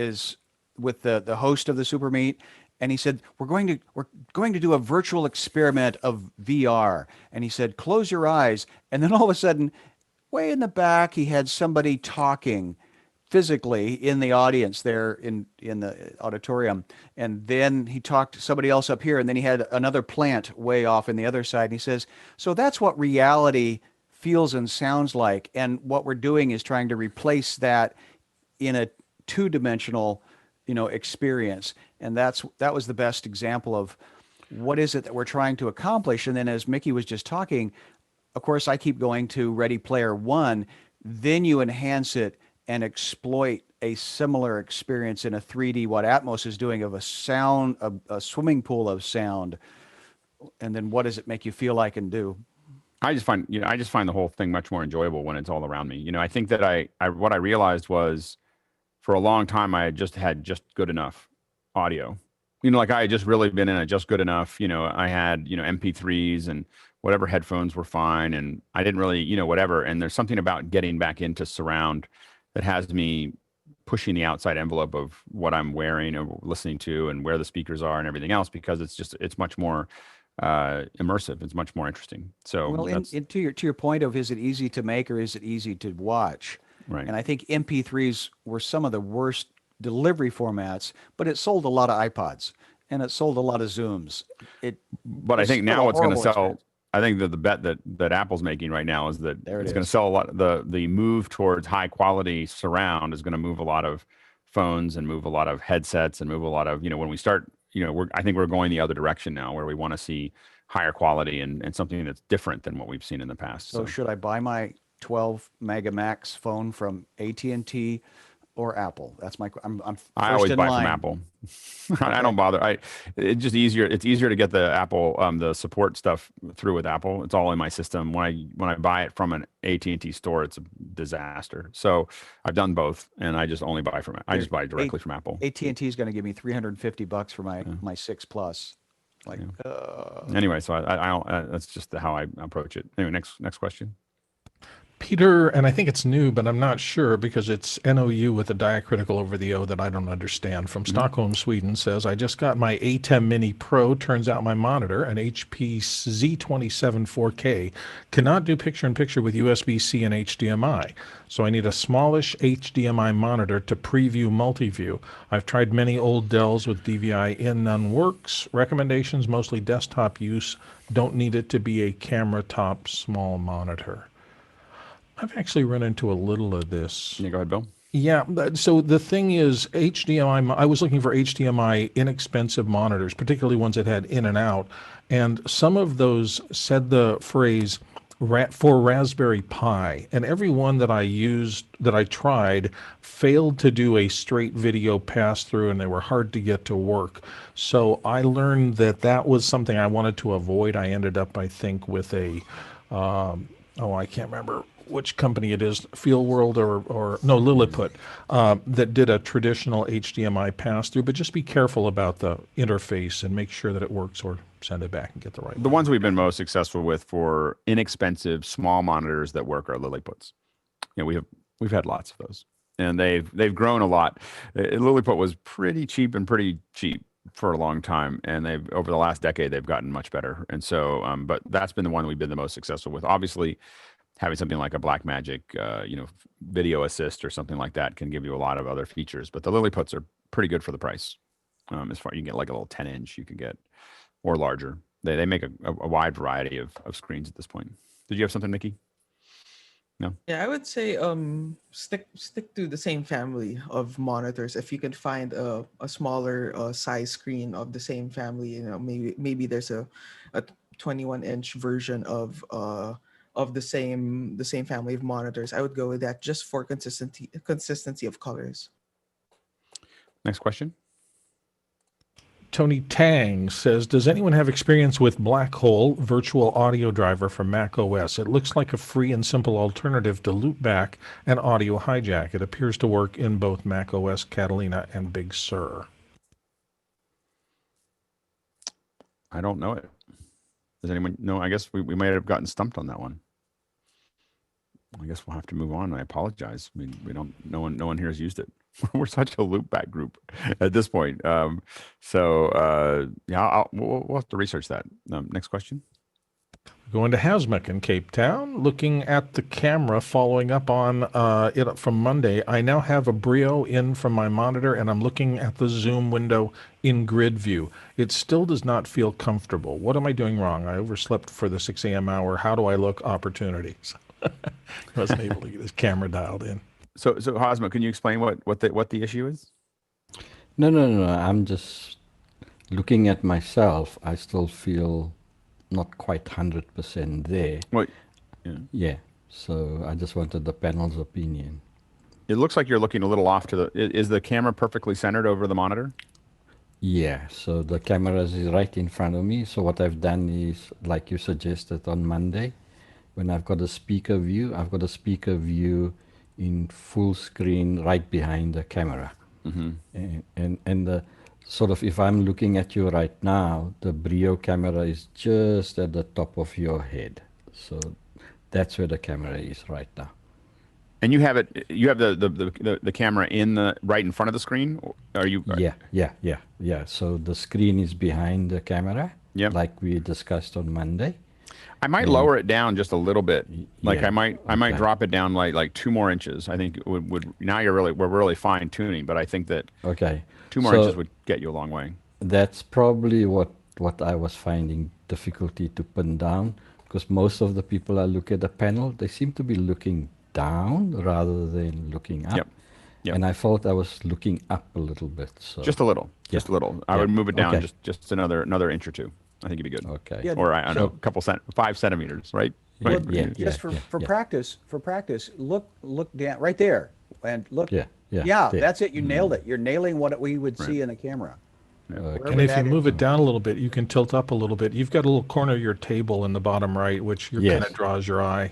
F: with the host of the Super Meet, and he said, we're going to do a virtual experiment of VR, and he said, close your eyes, and then all of a sudden, way in the back, he had somebody talking physically in the audience there in the auditorium, and then he talked to somebody else up here, and then he had another plant way off in the other side, and he says, so that's what reality feels and sounds like, and what we're doing is trying to replace that in a two-dimensional, experience. And that was the best example of what is it that we're trying to accomplish. And then as Mickey was just talking, of course, I keep going to Ready Player One, then you enhance it and exploit a similar experience in a 3D, what Atmos is doing, of a sound, a swimming pool of sound. And then what does it make you feel like and do?
B: I just find the whole thing much more enjoyable when it's all around me. I think that what I realized was, for a long time, I had just good enough audio. Like I had just really been in a just good enough, I had, MP3s and whatever headphones were fine. And I didn't really, whatever. And there's something about getting back into surround that has me pushing the outside envelope of what I'm wearing or listening to and where the speakers are and everything else, because it's much more immersive. It's much more interesting. So,
F: well, to your point of, is it easy to make or is it easy to watch?
B: Right.
F: And I think MP3s were some of the worst delivery formats, but it sold a lot of iPods and it sold a lot of Zooms.
B: But I think now what's going to sell, experience. I think that the bet that Apple's making right now is that it's going to sell a lot. The move towards high quality surround is going to move a lot of phones and move a lot of headsets and move a lot of, when we start, I think we're going the other direction now, where we want to see higher quality and something that's different than what we've seen in the past.
F: So should I buy my 12 Mega Max phone from AT&T or Apple? That's my.
B: I always buy from Apple. Okay. I don't bother. It's just easier. It's easier to get the Apple, the support stuff through with Apple. It's all in my system. When I buy it from an AT&T store, it's a disaster. So I've done both, and I just only buy I just buy directly from Apple.
F: AT&T is going to give me $350 for my 6 Plus.
B: Anyway, so I don't. That's just how I approach it. Anyway, next question.
C: Peter, and I think it's new, but I'm not sure because it's NOU with a diacritical over the O that I don't understand. From Stockholm, Sweden, says, I just got my ATEM Mini Pro. Turns out my monitor, an HP Z27 4K, cannot do picture-in-picture with USB-C and HDMI. So I need a smallish HDMI monitor to preview multi-view. I've tried many old Dells with DVI in, none works. Recommendations, mostly desktop use. Don't need it to be a camera top small monitor. I've actually run into a little of this.
B: Yeah, go ahead, Bill.
C: Yeah, so the thing is, HDMI, I was looking for HDMI inexpensive monitors, particularly ones that had in and out, and some of those said the phrase for Raspberry Pi, and every one that I tried failed to do a straight video pass-through, and they were hard to get to work. So I learned that was something I wanted to avoid. I ended up, I think, with a, I can't remember which company it is, Feel World or no, Lilliput, that did a traditional HDMI pass-through, but just be careful about the interface and make sure that it works, or send it back and get the right one.
B: The ones we've been most successful with for inexpensive small monitors that work are Lilliputs. We've had lots of those, and they've grown a lot. Lilliput was pretty cheap for a long time, and over the last decade they've gotten much better. And so, but that's been the one we've been the most successful with. Obviously, having something like a Blackmagic, video assist or something like that can give you a lot of other features. But the Lilliputs are pretty good for the price. As far, you can get like a little 10-inch, you can get, or larger. They make a wide variety of screens at this point. Did you have something, Mickey? No.
G: Yeah, I would say stick to the same family of monitors. If you can find a smaller size screen of the same family, maybe there's a 21-inch version of the same family of monitors. I would go with that just for consistency of colors.
B: Next question.
C: Tony Tang says, does anyone have experience with Black Hole virtual audio driver for macOS? It looks like a free and simple alternative to Loopback and Audio Hijack. It appears to work in both macOS Catalina and Big Sur.
B: I don't know it. Does anyone know? I guess we might have gotten stumped on that one. I guess we'll have to move on. I apologize. I mean, no one here has used it. We're such a loopback group at this point. We'll have to research that. Next question.
C: Going to Hasmuk in Cape Town, looking at the camera, following up on it from Monday. I now have a Brio in from my monitor, and I'm looking at the Zoom window in grid view. It still does not feel comfortable. What am I doing wrong? I overslept for the 6 a.m. hour. How do I look? Opportunities. I wasn't able to get this camera dialed in.
B: So Hosmo, can you explain what the issue is?
J: No. I'm just looking at myself. I still feel not quite 100% there.
B: Well,
J: yeah. So I just wanted the panel's opinion.
B: It looks like you're looking a little off to the. Is the camera perfectly centered over the monitor?
J: Yeah. So the camera is right in front of me. So what I've done is, like you suggested on Monday, when I've got a speaker view, I've got a speaker view in full screen right behind the camera. Mm-hmm. And the sort of, if I'm looking at you right now, the Brio camera is just at the top of your head. So that's where the camera is right now.
B: And you have it. You have the camera right in front of the screen. Are you?
J: Yeah. So the screen is behind the camera.
B: Yep.
J: Like we discussed on Monday.
B: I might lower it down just a little bit. Like
J: yeah,
B: I might drop it down like 2 more inches. I think it would now we're really fine tuning, but I think that 2 more inches would get you a long way.
J: That's probably what I was finding difficulty to pin down, because most of the people I look at the panel, they seem to be looking down rather than looking up. Yep. And I thought I was looking up a little bit. So
B: just a little. Just a little. I would move it down just another inch or 2. I think it'd be good.
J: Okay.
F: Yeah,
B: or I don't know, 5 centimeters, right?
F: Well, just for practice, look down right there and look. Yeah, that's it. You nailed it. You're nailing what we would see in a camera.
C: And if you move it down a little bit, you can tilt up a little bit. You've got a little corner of your table in the bottom right, which kind of draws your eye.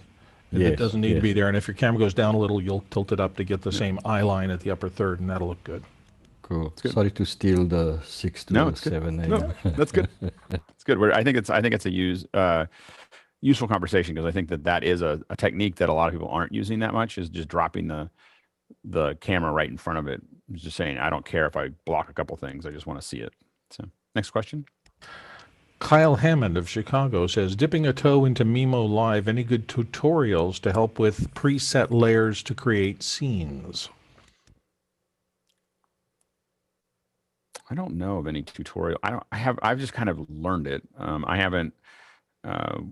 C: It doesn't need to be there. And if your camera goes down a little, you'll tilt it up to get the same eye line at the upper third, and that'll look good.
J: Cool. Sorry to steal the 6 to 7 a.m.
B: No, that's good. It's good. I think it's a useful conversation, because I think that is a technique that a lot of people aren't using that much, is just dropping the camera right in front of it. Just saying, I don't care if I block a couple things. I just want to see it. So next question.
C: Kyle Hammond of Chicago says, dipping a toe into Mimo Live, any good tutorials to help with preset layers to create scenes?
B: I don't know of any tutorial. I've just kind of learned it. I haven't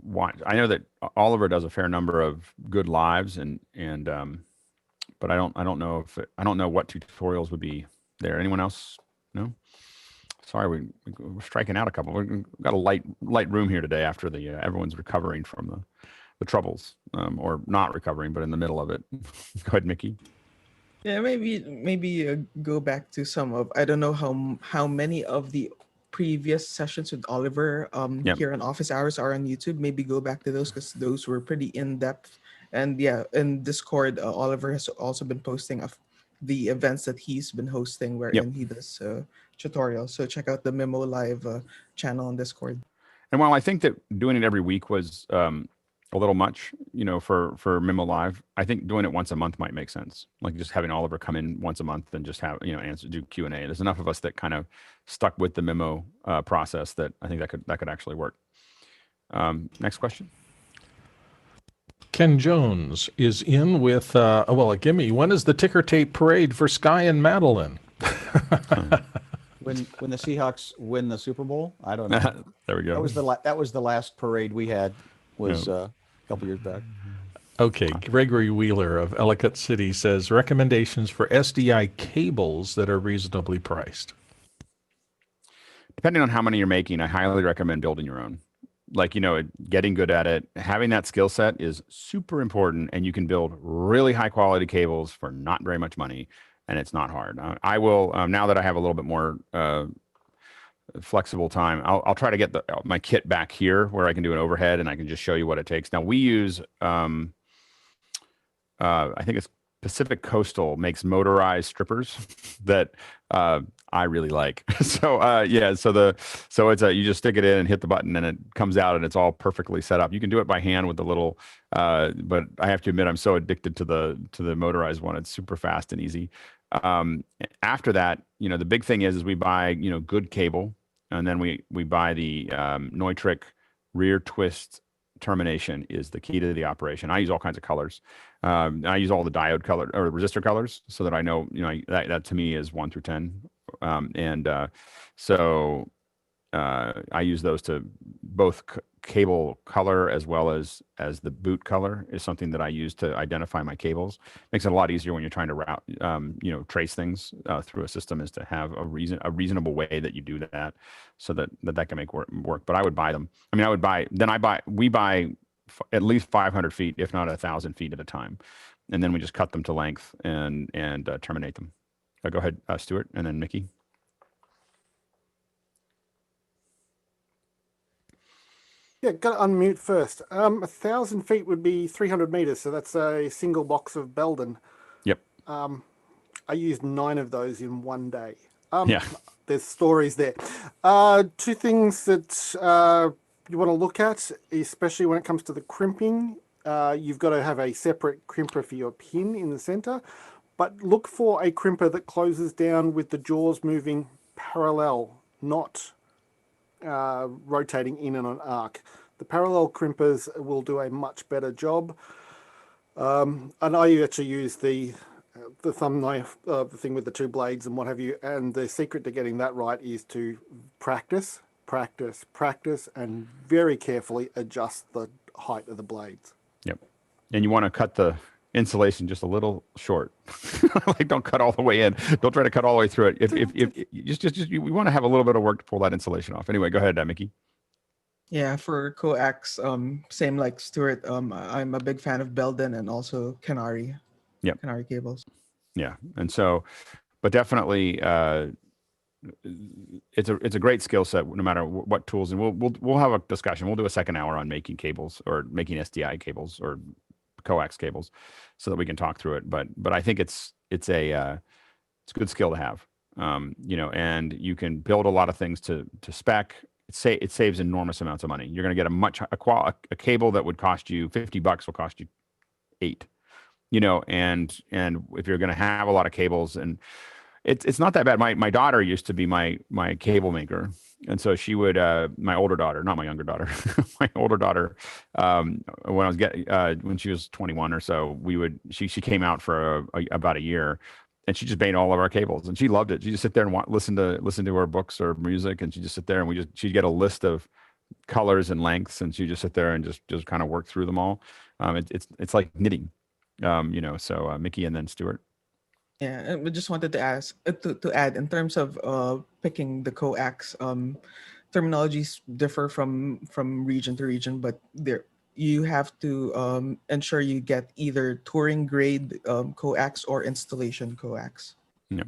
B: watched. I know that Oliver does a fair number of good lives, but I don't know what tutorials would be there. Anyone else? No. Sorry, we're striking out a couple. We've got a light room here today after everyone's recovering from the troubles, or not recovering, but in the middle of it. Go ahead, Mickey.
G: Yeah, maybe go back to some of, I don't know how many of the previous sessions with Oliver here on Office Hours are on YouTube. Maybe go back to those, because those were pretty in-depth. And in Discord, Oliver has also been posting of the events that he's been hosting, wherein he does tutorials. So check out the Memo Live channel on Discord.
B: And while I think that doing it every week was a little much, for Memo Live, I think doing it once a month might make sense. Like just having Oliver come in once a month and just have, do Q&A. There's enough of us that kind of stuck with the memo process that I think that could actually work. Next question.
C: Ken Jones is in with, a gimme. When is the ticker tape parade for Schy and Madeline?
F: When the Seahawks win the Super Bowl, I don't know.
B: There we go.
F: That was the last parade we had. Was a couple years back.
C: Okay, Gregory Wheeler of Ellicott City says, recommendations for SDI cables that are reasonably priced.
B: Depending on how many you're making, I highly recommend building your own. Like, getting good at it, having that skill set is super important, and you can build really high quality cables for not very much money, and it's not hard. I will, now that I have a little bit more flexible time, I'll try to get my kit back here where I can do an overhead and I can just show you what it takes. Now we use, I think it's Pacific Coastal makes motorized strippers that I really like. So it's you just stick it in and hit the button and it comes out and it's all perfectly set up. You can do it by hand with the little, but I have to admit I'm so addicted to the motorized one. It's super fast and easy. After that, the big thing is we buy, good cable, and then we buy the Neutrik rear twist termination is the key to the operation. I use all kinds of colors. I use all the diode color or resistor colors so that I know, that to me is 1 through 10. So I use those to both cable color as well as the boot color is something that I use to identify my cables. Makes it a lot easier when you're trying to route, trace things through a system, is to have a reasonable way that you do that, so that can make work. But I would buy them. I mean, we buy at least 500 feet, if not 1,000 feet at a time, and then we just cut them to length and terminate them. Go ahead, Stuart, and then Mickey.
D: Yeah, got to unmute first. 1,000 feet would be 300 meters, so that's a single box of Belden.
B: Yep.
D: I used 9 of those in one day.
B: Yeah.
D: There's stories there. 2 things that you want to look at, especially when it comes to the crimping. You've got to have a separate crimper for your pin in the center, but look for a crimper that closes down with the jaws moving parallel, not rotating in an arc. The parallel crimpers will do a much better job. And I actually use the thumb knife, the thing with the 2 blades and what have you. And the secret to getting that right is to practice, and very carefully adjust the height of the blades.
B: Yep. And you want to cut the insulation just a little short. Like, don't cut all the way in. Don't try to cut all the way through it. If we want to have a little bit of work to pull that insulation off. Anyway, go ahead, Mickey.
G: Yeah, for coax, same like Stuart. I'm a big fan of Belden and also Canary.
B: Yep.
G: Canary cables.
B: Yeah, and so, but definitely, it's a great skill set no matter what tools. And we'll have a discussion. We'll do a second hour on making cables, or making SDI cables or coax cables, so that we can talk through it. But I think it's a good skill to have. And you can build a lot of things to spec. It saves enormous amounts of money. You're going to get a cable that would cost you $50 will cost you $8. And if you're going to have a lot of cables, and it's not that bad. My daughter used to be my cable maker, and so she would, my older daughter, not my younger daughter, my older daughter, when she was 21 or so, she came out for about a year, and she just made all of our cables, and she loved it. She just sit there and listen to her books or music, and she just sit there, and she'd get a list of colors and lengths, and she just sit there and just kind of work through them all. It's like knitting, So Mickey and then Stuart.
G: Yeah, I just wanted to ask to add in terms of picking the coax. Terminologies differ from region to region, but you have to ensure you get either touring grade coax or installation coax.
B: Yeah.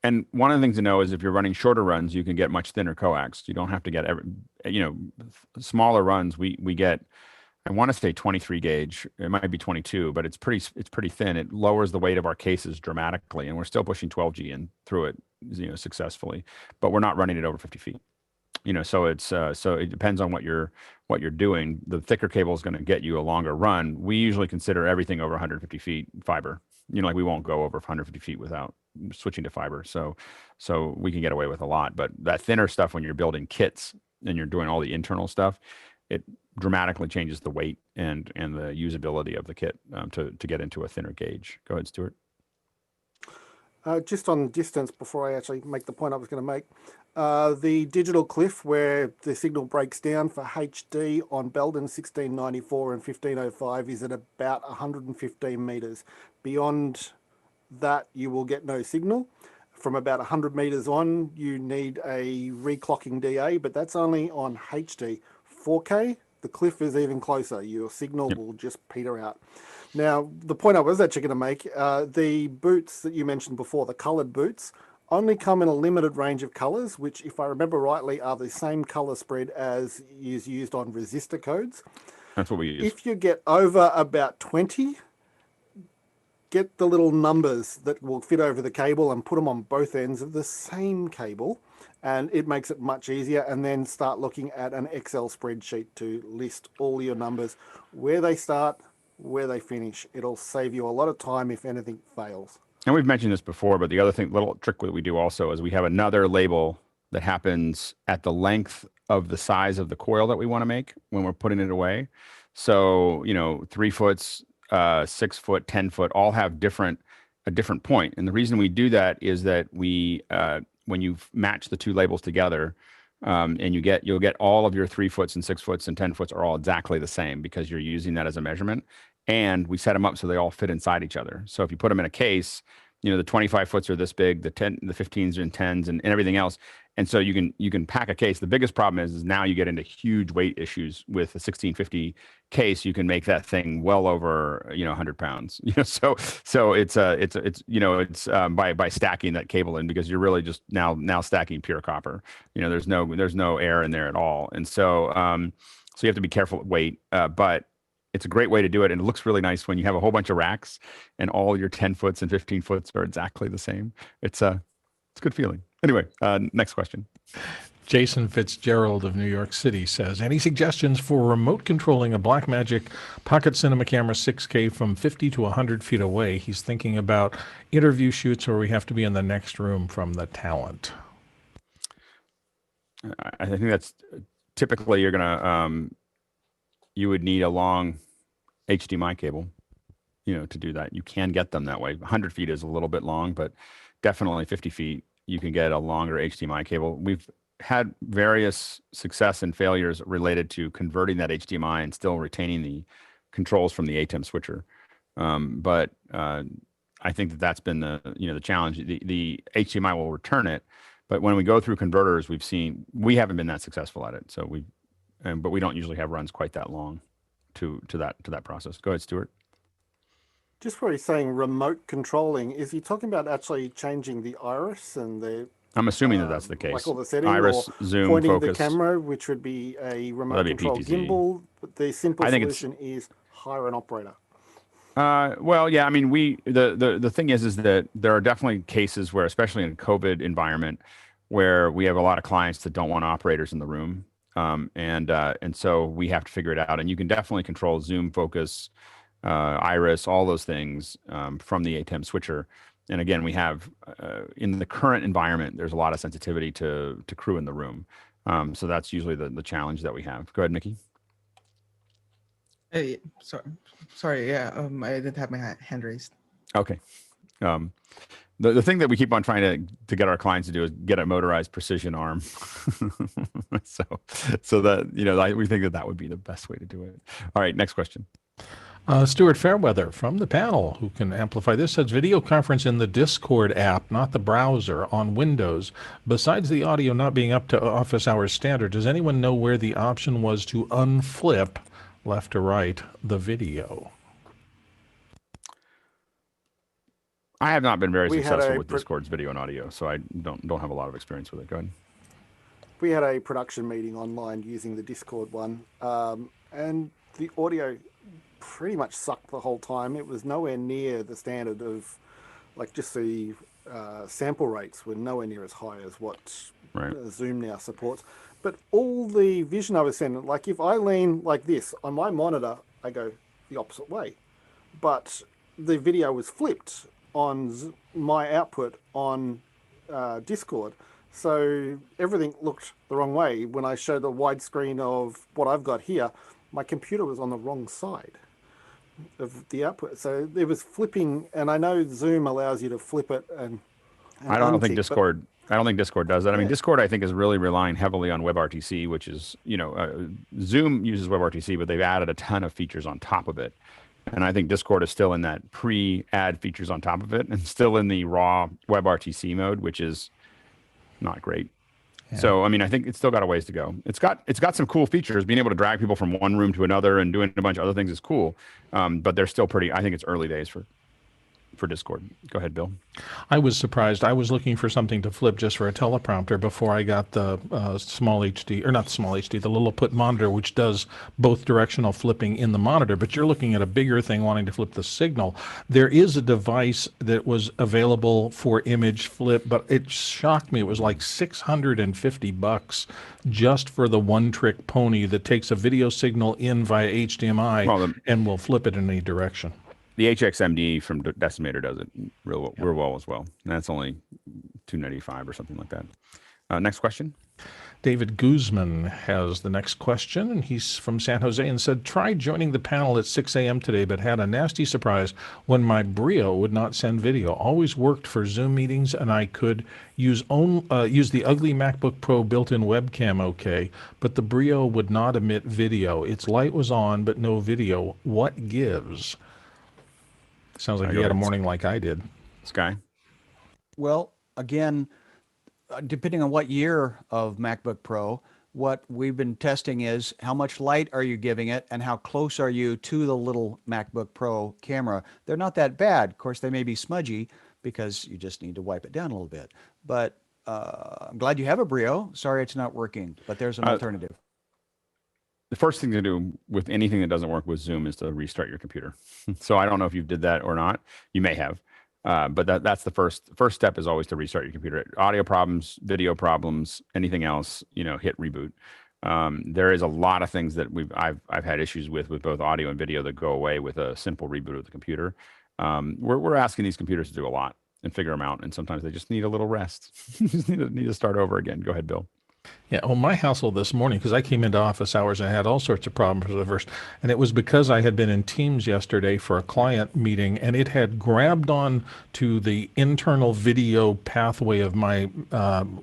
B: And one of the things to know is if you're running shorter runs, you can get much thinner coax. You don't have to get smaller runs. We get, I want to say 23 gauge. It might be 22, but it's pretty thin. It lowers the weight of our cases dramatically, and we're still pushing 12G in through it, successfully. But we're not running it over 50 feet. So it depends on what you're doing. The thicker cable is going to get you a longer run. We usually consider everything over 150 feet fiber. Like we won't go over 150 feet without switching to fiber. So we can get away with a lot. But that thinner stuff, when you're building kits and you're doing all the internal stuff, it dramatically changes the weight and the usability of the kit to get into a thinner gauge. Go ahead, Stuart.
D: Just on distance, before I actually make the point I was going to make, the digital cliff where the signal breaks down for HD on Belden 1694 and 1505 is at about 115 meters. Beyond that, you will get no signal. From about 100 meters on, you need a reclocking DA, but that's only on HD. 4K, the cliff is even closer. Your signal will just peter out. Now, the point I was actually going to make, the boots that you mentioned before, the colored boots, only come in a limited range of colors, which, if I remember rightly, are the same color spread as is used on resistor codes.
B: That's what we use.
D: If you get over about 20, get the little numbers that will fit over the cable and put them on both ends of the same cable, and it makes it much easier. And then start looking at an Excel spreadsheet to list all your numbers, where they start, where they finish. It'll save you a lot of time if anything fails.
B: And we've mentioned this before, but the other little trick that we do also is we have another label that happens at the length of the size of the coil that we want to make when we're putting it away. So, 3 foot, 6 foot, 10 foot, all have a different point. And the reason we do that is that when you match the two labels together, and you'll get all of your 3 foots and 6 foots and 10 foots are all exactly the same because you're using that as a measurement. And we set them up so they all fit inside each other. So if you put them in a case, the 25 foots are this big, the 15s and 10s and everything else. And so you can pack a case. The biggest problem is now you get into huge weight issues with a 1650 case. You can make that thing well over 100 pounds. So it's by stacking that cable in, because you're really just now stacking pure copper. There's no air in there at all, and so you have to be careful with weight. But it's a great way to do it, and it looks really nice when you have a whole bunch of racks and all your 10 foots and 15 foots are exactly the same. It's a good feeling. Anyway, next question.
C: Jason Fitzgerald of New York City says, any suggestions for remote controlling a Blackmagic Pocket Cinema Camera 6K from 50 to 100 feet away? He's thinking about interview shoots where we have to be in the next room from the talent.
B: I think that's typically you would need a long HDMI cable, to do that. You can get them that way. 100 feet is a little bit long, but definitely 50 feet, you can get a longer HDMI cable. We've had various success and failures related to converting that HDMI and still retaining the controls from the ATEM switcher. But I think that's been the challenge. The HDMI will return it, but when we go through converters, we haven't been that successful at it. So but we don't usually have runs quite that long to that process. Go ahead, Stuart.
D: Just where he's saying remote controlling, is he talking about actually changing the iris and the?
B: I'm assuming that's the case.
D: Like all the settings,
B: iris,
D: or
B: zoom,
D: pointing
B: focus.
D: the camera, which would be a remote control gimbal. But the simple solution is hire an operator.
B: Well, yeah. I mean, the thing is that there are definitely cases where, especially in a COVID environment, where we have a lot of clients that don't want operators in the room, and so we have to figure it out. And you can definitely control zoom, focus, iris, all those things from the ATEM switcher. And again, we have in the current environment, there's a lot of sensitivity to crew in the room. So that's usually the challenge that we have. Go ahead, Mickey.
G: Hey, sorry. Yeah, I didn't have my hand raised.
B: Okay. The thing that we keep on trying to get our clients to do is get a motorized precision arm. so that we think that would be the best way to do it. All right, next question.
C: Stuart Fairweather from the panel, who can amplify this, says video conference in the Discord app, not the browser, on Windows. Besides the audio not being up to office hours standard, does anyone know where the option was to unflip left to right the video?
B: I have not been very successful with Discord's video and audio, so I don't have a lot of experience with it. Go ahead.
D: We had a production meeting online using the Discord one, and the audio pretty much sucked the whole time. It was nowhere near the standard of, like, just the sample rates were nowhere near as high as what Zoom now supports. But all the vision I was sending, like if I lean like this on my monitor, I go the opposite way. But the video was flipped on my output on Discord. So everything looked the wrong way. When I showed the widescreen of what I've got here, my computer was on the wrong side of the output. So it was flipping, and I know Zoom allows you to flip it. And
B: I don't think Discord does that. I mean, Discord, I think, is really relying heavily on WebRTC, which is, Zoom uses WebRTC, but they've added a ton of features on top of it. And I think Discord is still in that pre-add features on top of it, and still in the raw WebRTC mode, which is not great. Yeah. So, I mean, I think it's still got a ways to go. It's got some cool features. Being able to drag people from one room to another and doing a bunch of other things is cool. But they're still I think it's early days for Discord. Go ahead, Bill.
C: I was surprised. I was looking for something to flip just for a teleprompter before I got the small HD, or not the small HD, the Lilliput monitor, which does both directional flipping in the monitor. But you're looking at a bigger thing wanting to flip the signal. There is a device that was available for image flip, but it shocked me. It was like $650 just for the one-trick pony that takes a video signal in via HDMI and will flip it in any direction.
B: The HXMD from Decimator does it real well as well. And that's only $295 or something like that. Next question.
C: David Guzman has the next question, and he's from San Jose and said, tried joining the panel at 6 a.m. today, but had a nasty surprise when my Brio would not send video. Always worked for Zoom meetings, and I could use the ugly MacBook Pro built-in webcam okay, but the Brio would not emit video. Its light was on, but no video. What gives? Sounds like you had a morning like I did.
B: Schy?
F: Well, again, depending on what year of MacBook Pro, what we've been testing is how much light are you giving it and how close are you to the little MacBook Pro camera. They're not that bad. Of course, they may be smudgy because you just need to wipe it down a little bit. But I'm glad you have a Brio. Sorry it's not working, but there's an alternative.
B: The first thing to do with anything that doesn't work with Zoom is to restart your computer. So I don't know if you did that or not. You may have. But that's the first step is always to restart your computer. Audio problems, video problems, anything else, hit reboot. There is a lot of things that I've had issues with both audio and video that go away with a simple reboot of the computer. We're asking these computers to do a lot and figure them out, and sometimes they just need a little rest. Just need to start over again. Go ahead, Bill.
C: Yeah, well, my household this morning, because I came into office hours and I had all sorts of problems at first, and it was because I had been in Teams yesterday for a client meeting, and it had grabbed on to the internal video pathway of my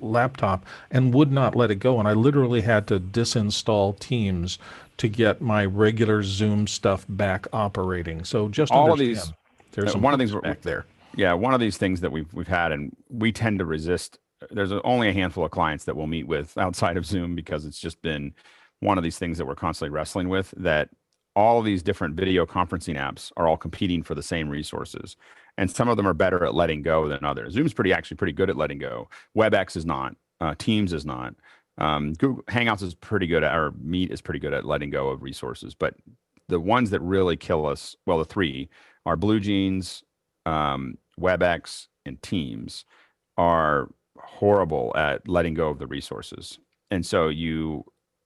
C: laptop and would not let it go, and I literally had to disinstall Teams to get my regular Zoom stuff back operating. So just
B: all
C: understand,
B: of these,
C: there's some
B: one of these
C: back there.
B: Yeah, one of these things that we've had, and we tend to resist. There's only a handful of clients that we'll meet with outside of Zoom because it's just been one of these things that we're constantly wrestling with, that all these different video conferencing apps are all competing for the same resources. And some of them are better at letting go than others. Zoom's actually pretty good at letting go. WebEx is not. Teams is not. Google Hangouts is pretty good at, or Meet is pretty good at letting go of resources. But the ones that really kill us, well, the three are BlueJeans, WebEx, and Teams are horrible at letting go of the resources. And so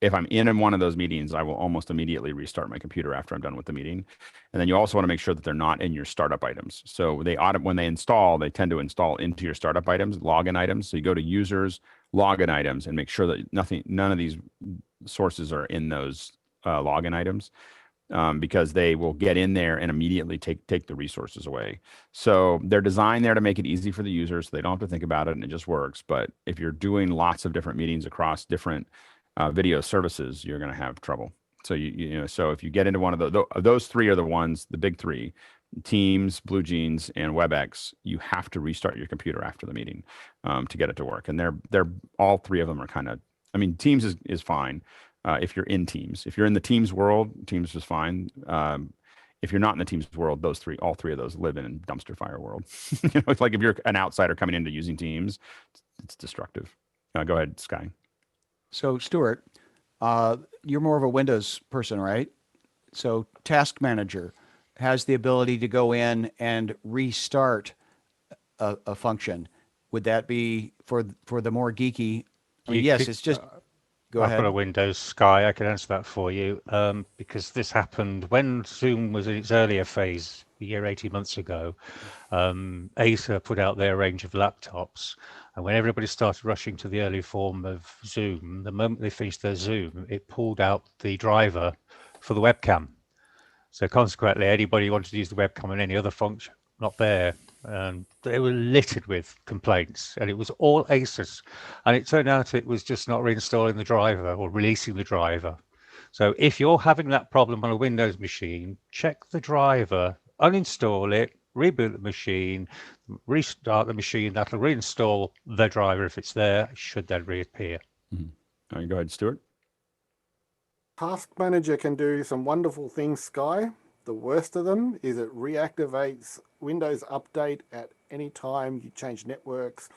B: if I'm in one of those meetings, I will almost immediately restart my computer after I'm done with the meeting. And then you also want to make sure that they're not in your startup items. So when they install, they tend to install into your startup items, login items. So you go to users, login items, and make sure that none of these sources are in those login items. Because they will get in there and immediately take the resources away. So they're designed there to make it easy for the users. So they don't have to think about it, and it just works. But if you're doing lots of different meetings across different video services, you're going to have trouble. So so if you get into one of those three are the ones, the big three: Teams, BlueJeans, and WebEx. You have to restart your computer after the meeting to get it to work. And they're all three of them are kind of. I mean, Teams is fine. If you're in Teams. If you're in the Teams world, Teams is fine. If you're not in the Teams world, all three of those live in a dumpster fire world. It's like if you're an outsider coming into using Teams, it's destructive. Go ahead, Schy.
F: So Stuart, you're more of a Windows person, right? So Task Manager has the ability to go in and restart a function. Would that be for the more geeky? Yes, it's just...
E: I've got a Windows Schy. I can answer that for you because this happened when Zoom was in its earlier phase, a year, 18 months ago. Acer put out their range of laptops, and when everybody started rushing to the early form of Zoom, the moment they finished their Zoom, it pulled out the driver for the webcam. So consequently, anybody who wanted to use the webcam and any other function, not there. And they were littered with complaints, and it was all Asus. And it turned out it was just not reinstalling the driver or releasing the driver. So if you're having that problem on a Windows machine, check the driver, uninstall it, reboot the machine, restart the machine. That'll reinstall the driver if it's there. It should then reappear.
B: Mm-hmm. Go ahead, Stuart.
D: Task Manager can do some wonderful things, Schy. The worst of them is it reactivates Windows Update at any time you change networks,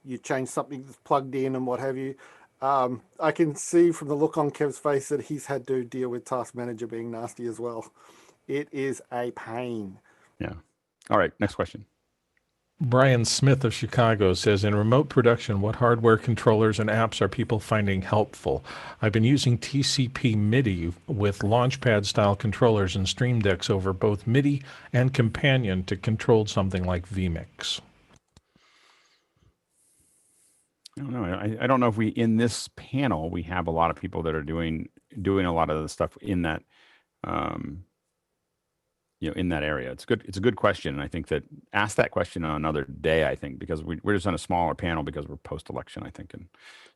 D: you change something that's plugged in and what have you. I can see from the look on Kev's face that he's had to deal with Task Manager being nasty as well. It is a pain.
B: Yeah. All right, next question.
C: Brian Smith of Chicago says, in remote production, what hardware controllers and apps are people finding helpful? I've been using TCP MIDI with Launchpad style controllers and Stream Decks over both MIDI and Companion to control something like vMix.
B: I don't know. I don't know if we, in this panel, we have a lot of people that are doing a lot of the stuff in that, in that area. It's good. It's a good question. And I think that ask that question on another day, I think, because we're just on a smaller panel because we're post-election, I think, and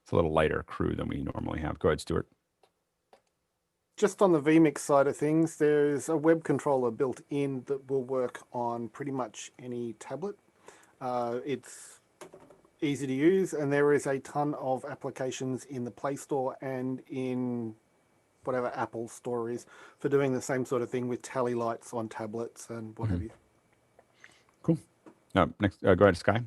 B: it's a little lighter crew than we normally have. Go ahead, Stuart.
D: Just on the vMix side of things, there's a web controller built in that will work on pretty much any tablet. It's easy to use, and there is a ton of applications in the Play Store and in whatever Apple Store is for doing the same sort of thing with tally lights on tablets and what have you.
B: Cool. Next, go ahead, Schy.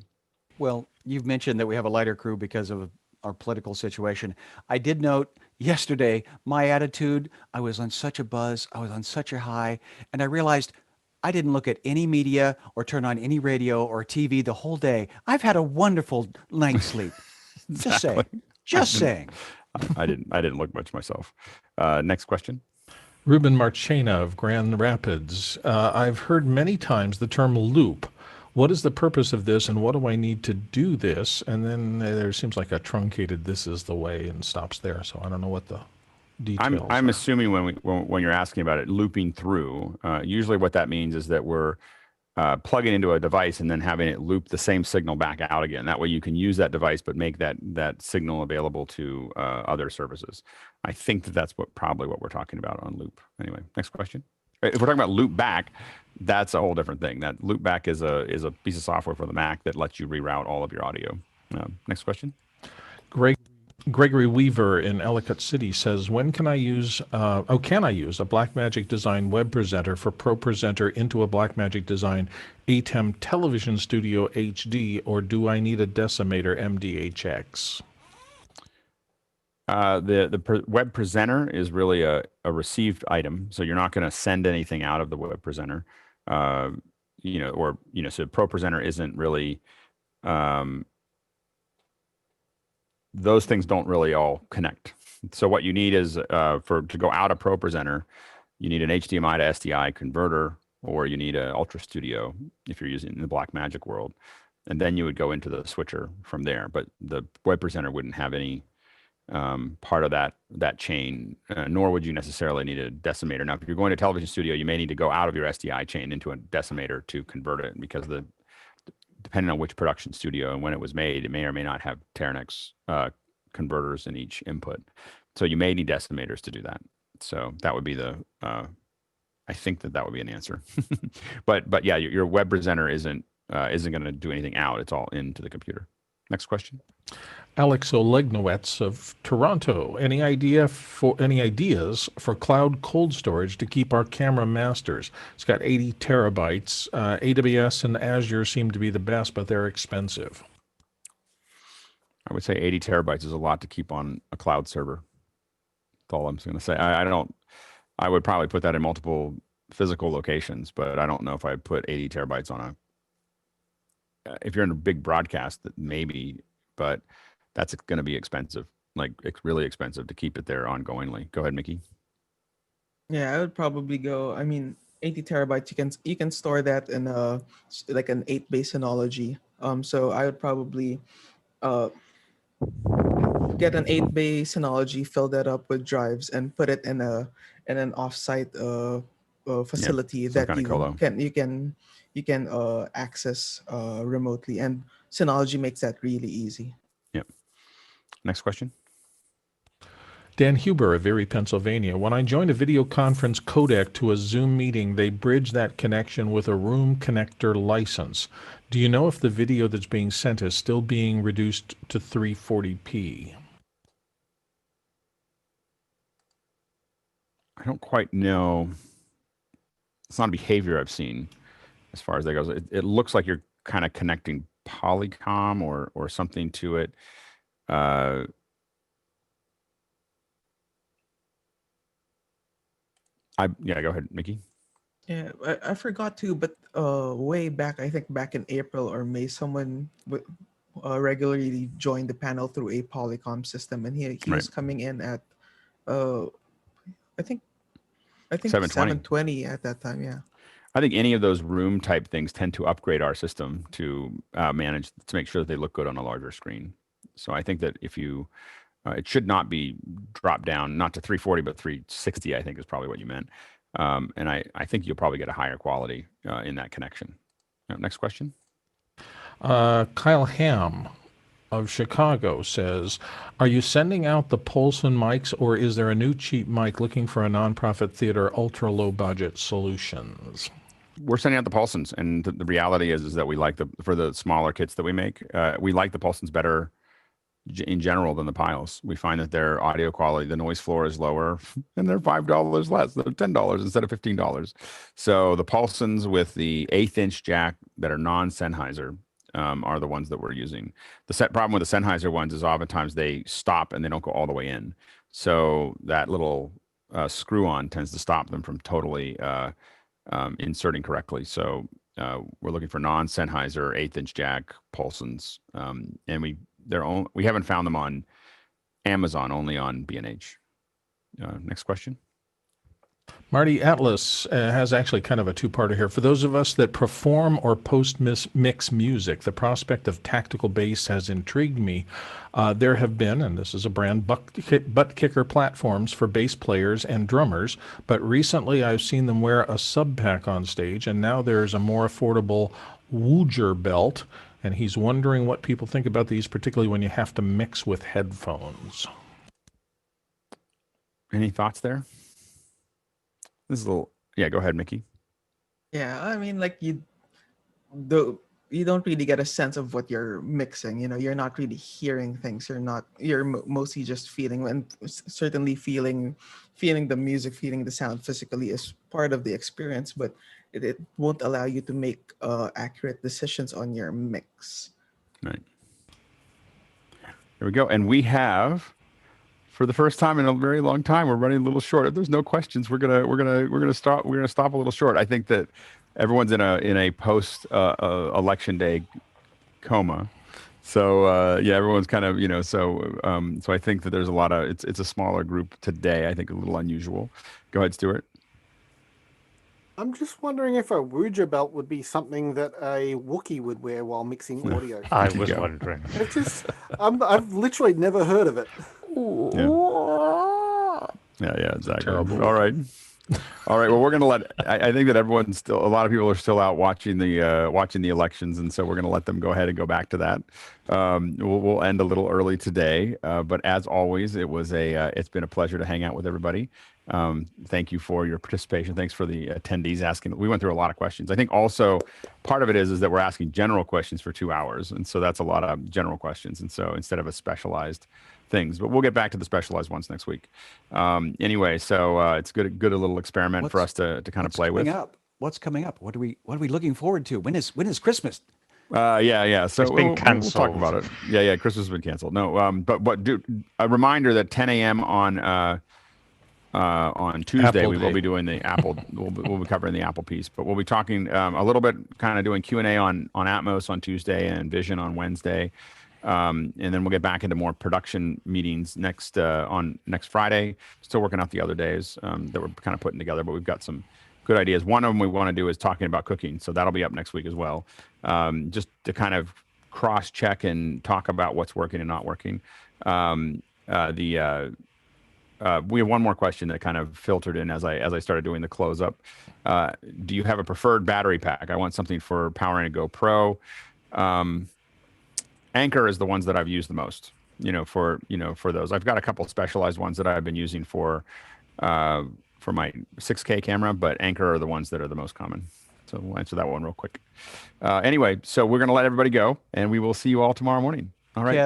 F: Well, you've mentioned that we have a lighter crew because of our political situation. I did note yesterday my attitude, I was on such a buzz, I was on such a high, and I realized I didn't look at any media or turn on any radio or TV the whole day. I've had a wonderful night's sleep.
B: Exactly.
F: Just saying.
B: I didn't look much myself. Next question.
C: Ruben Marchena of Grand Rapids. I've heard many times the term loop. What is the purpose of this, and what do I need to do this? And then there seems like a truncated "this is the way" and stops there. So I don't know what the details
B: I'm
C: are.
B: assuming when you're asking about it looping through, usually what that means is that we're plugging into a device and then having it loop the same signal back out again. That way you can use that device but make that signal available to other services. I think that's probably what we're talking about on loop. Anyway, next question. If we're talking about loop back, that's a whole different thing. That loop back is a piece of software for the Mac that lets you reroute all of your audio. Next question.
C: Gregory Weaver in Ellicott City says, when can I use a Blackmagic Design web presenter for ProPresenter into a Blackmagic Design ATEM Television Studio HD, or do I need a Decimator MDHX?
B: The web presenter is really a received item, so you're not going to send anything out of the web presenter. So ProPresenter isn't really. Those things don't really all connect. So what you need is to go out of ProPresenter, you need an HDMI to SDI converter, or you need an Ultra Studio if you're using the Blackmagic world, and then you would go into the switcher from there. But the web presenter wouldn't have any part of that chain, nor would you necessarily need a decimator. Now, if you're going to Television Studio, you may need to go out of your SDI chain into a decimator to convert it, because depending on which production studio and when it was made, it may or may not have Teranex converters in each input. So you may need decimators to do that. So that would be I think that would be an answer. but yeah, your web presenter isn't going to do anything out. It's all into the computer. Next question.
C: Alex Olegnowitz of Toronto. Any ideas for cloud cold storage to keep our camera masters? It's got 80 terabytes. AWS and Azure seem to be the best, but they're expensive.
B: I would say 80 terabytes is a lot to keep on a cloud server. That's all I'm going to say. I would probably put that in multiple physical locations, but I don't know if I'd put 80 terabytes on if you're in a big broadcast, maybe, but that's going to be expensive. Like, it's really expensive to keep it there ongoingly. Go ahead, Mickey.
G: Yeah, I would probably go. 80 terabytes. You can store that in like an 8-bay Synology. So I would probably get an 8-bay Synology, fill that up with drives, and put it in an offsite facility that you can access remotely. And Synology makes that really easy.
B: Yep. Next question.
C: Dan Huber of Erie, Pennsylvania. When I join a video conference codec to a Zoom meeting, they bridge that connection with a room connector license. Do you know if the video that's being sent is still being reduced to 340p?
B: I don't quite know. It's not a behavior I've seen as far as that goes. It looks like you're kind of connecting Polycom or something to it. Go ahead, Mickey.
G: Yeah, I forgot to, but way back, I think back in April or May, someone regularly joined the panel through a Polycom system, and he was coming in at I think 720 at that time. Yeah.
B: I think any of those room type things tend to upgrade our system to make sure that they look good on a larger screen. So I think that if you, it should not be dropped down, not to 340, but 360, I think is probably what you meant. And I think you'll probably get a higher quality in that connection. Next question.
C: Kyle Ham of Chicago says, are you sending out the Polson mics, or is there a new cheap mic looking for a nonprofit theater ultra low budget solutions?
B: We're sending out the Polsons, and the reality is that we like for the smaller kits that we make, we like the Polsons better in general than the Piles. We find that their audio quality, the noise floor is lower, and they're $5 less. They're $10 instead of $15. So the Polsons with the 1/8 inch jack that are non-Sennheiser are the ones that we're using. The problem with the Sennheiser ones is oftentimes they stop and they don't go all the way in. So that little screw on tends to stop them from totally inserting correctly. So we're looking for non-Sennheiser 1/8 inch jack Polsons, and we haven't found them on Amazon, only on B&H. Next question.
C: Marty Atlas has actually kind of a two-parter here. For those of us that perform or post-mix music, the prospect of tactical bass has intrigued me. There have been, and this is a brand, butt-kicker platforms for bass players and drummers, but recently I've seen them wear a sub-pack on stage, and now there's a more affordable Wooger belt, and he's wondering what people think about these, particularly when you have to mix with headphones.
B: Any thoughts there? This is a little, yeah, go ahead, Mickey.
G: Yeah, I mean, like you don't really get a sense of what you're mixing. You know, you're not really hearing things. You're mostly just feeling, and certainly feeling the music, feeling the sound physically is part of the experience, but it won't allow you to make accurate decisions on your mix.
B: Right. There we go. And we have, for the first time in a very long time, we're running a little short. If there's no questions, we're gonna stop a little short. I think that everyone's in a post election day coma. So yeah, everyone's kind of, so I think that there's a lot of, it's a smaller group today. I think a little unusual. Go ahead, Stuart.
D: I'm just wondering if a Wooger belt would be something that a Wookiee would wear while mixing audio.
E: I was wondering.
D: It's just, I've literally never heard of it.
B: Yeah, exactly. Terrible. All right. Well, we're going to let, I think that a lot of people are still out watching the elections. And so we're going to let them go ahead and go back to that. We'll end a little early today. But as always, it's been a pleasure to hang out with everybody. Thank you for your participation. Thanks for the attendees asking. We went through a lot of questions. I think also part of it is that we're asking general questions for 2 hours. And so that's a lot of general questions. And so instead of a specialized things, but we'll get back to the specialized ones next week. Anyway, so it's a little experiment for us to kind of play with.
F: What's coming up? What are we looking forward to? When is Christmas?
B: Yeah. So
E: it's been canceled.
B: We'll talk about it. Yeah. Christmas has been canceled. No, but a reminder that 10 a.m. on Tuesday,
C: Apple
B: we will
C: Day.
B: be doing the Apple. we'll be covering the Apple piece, but we'll be talking a little bit, kind of doing Q&A on Atmos on Tuesday and Vision on Wednesday. And then we'll get back into more production meetings next Friday. Still working out the other days that we're kind of putting together, but we've got some good ideas. One of them we want to do is talking about cooking, so that'll be up next week as well. Just to kind of cross-check and talk about what's working and not working. We have one more question that kind of filtered in as I started doing the close-up. Do you have a preferred battery pack? I want something for powering a GoPro. Anchor is the ones that I've used the most, for those. I've got a couple specialized ones that I've been using for my 6K camera, but Anchor are the ones that are the most common. So we'll answer that one real quick. Anyway, so we're going to let everybody go, and we will see you all tomorrow morning. All right.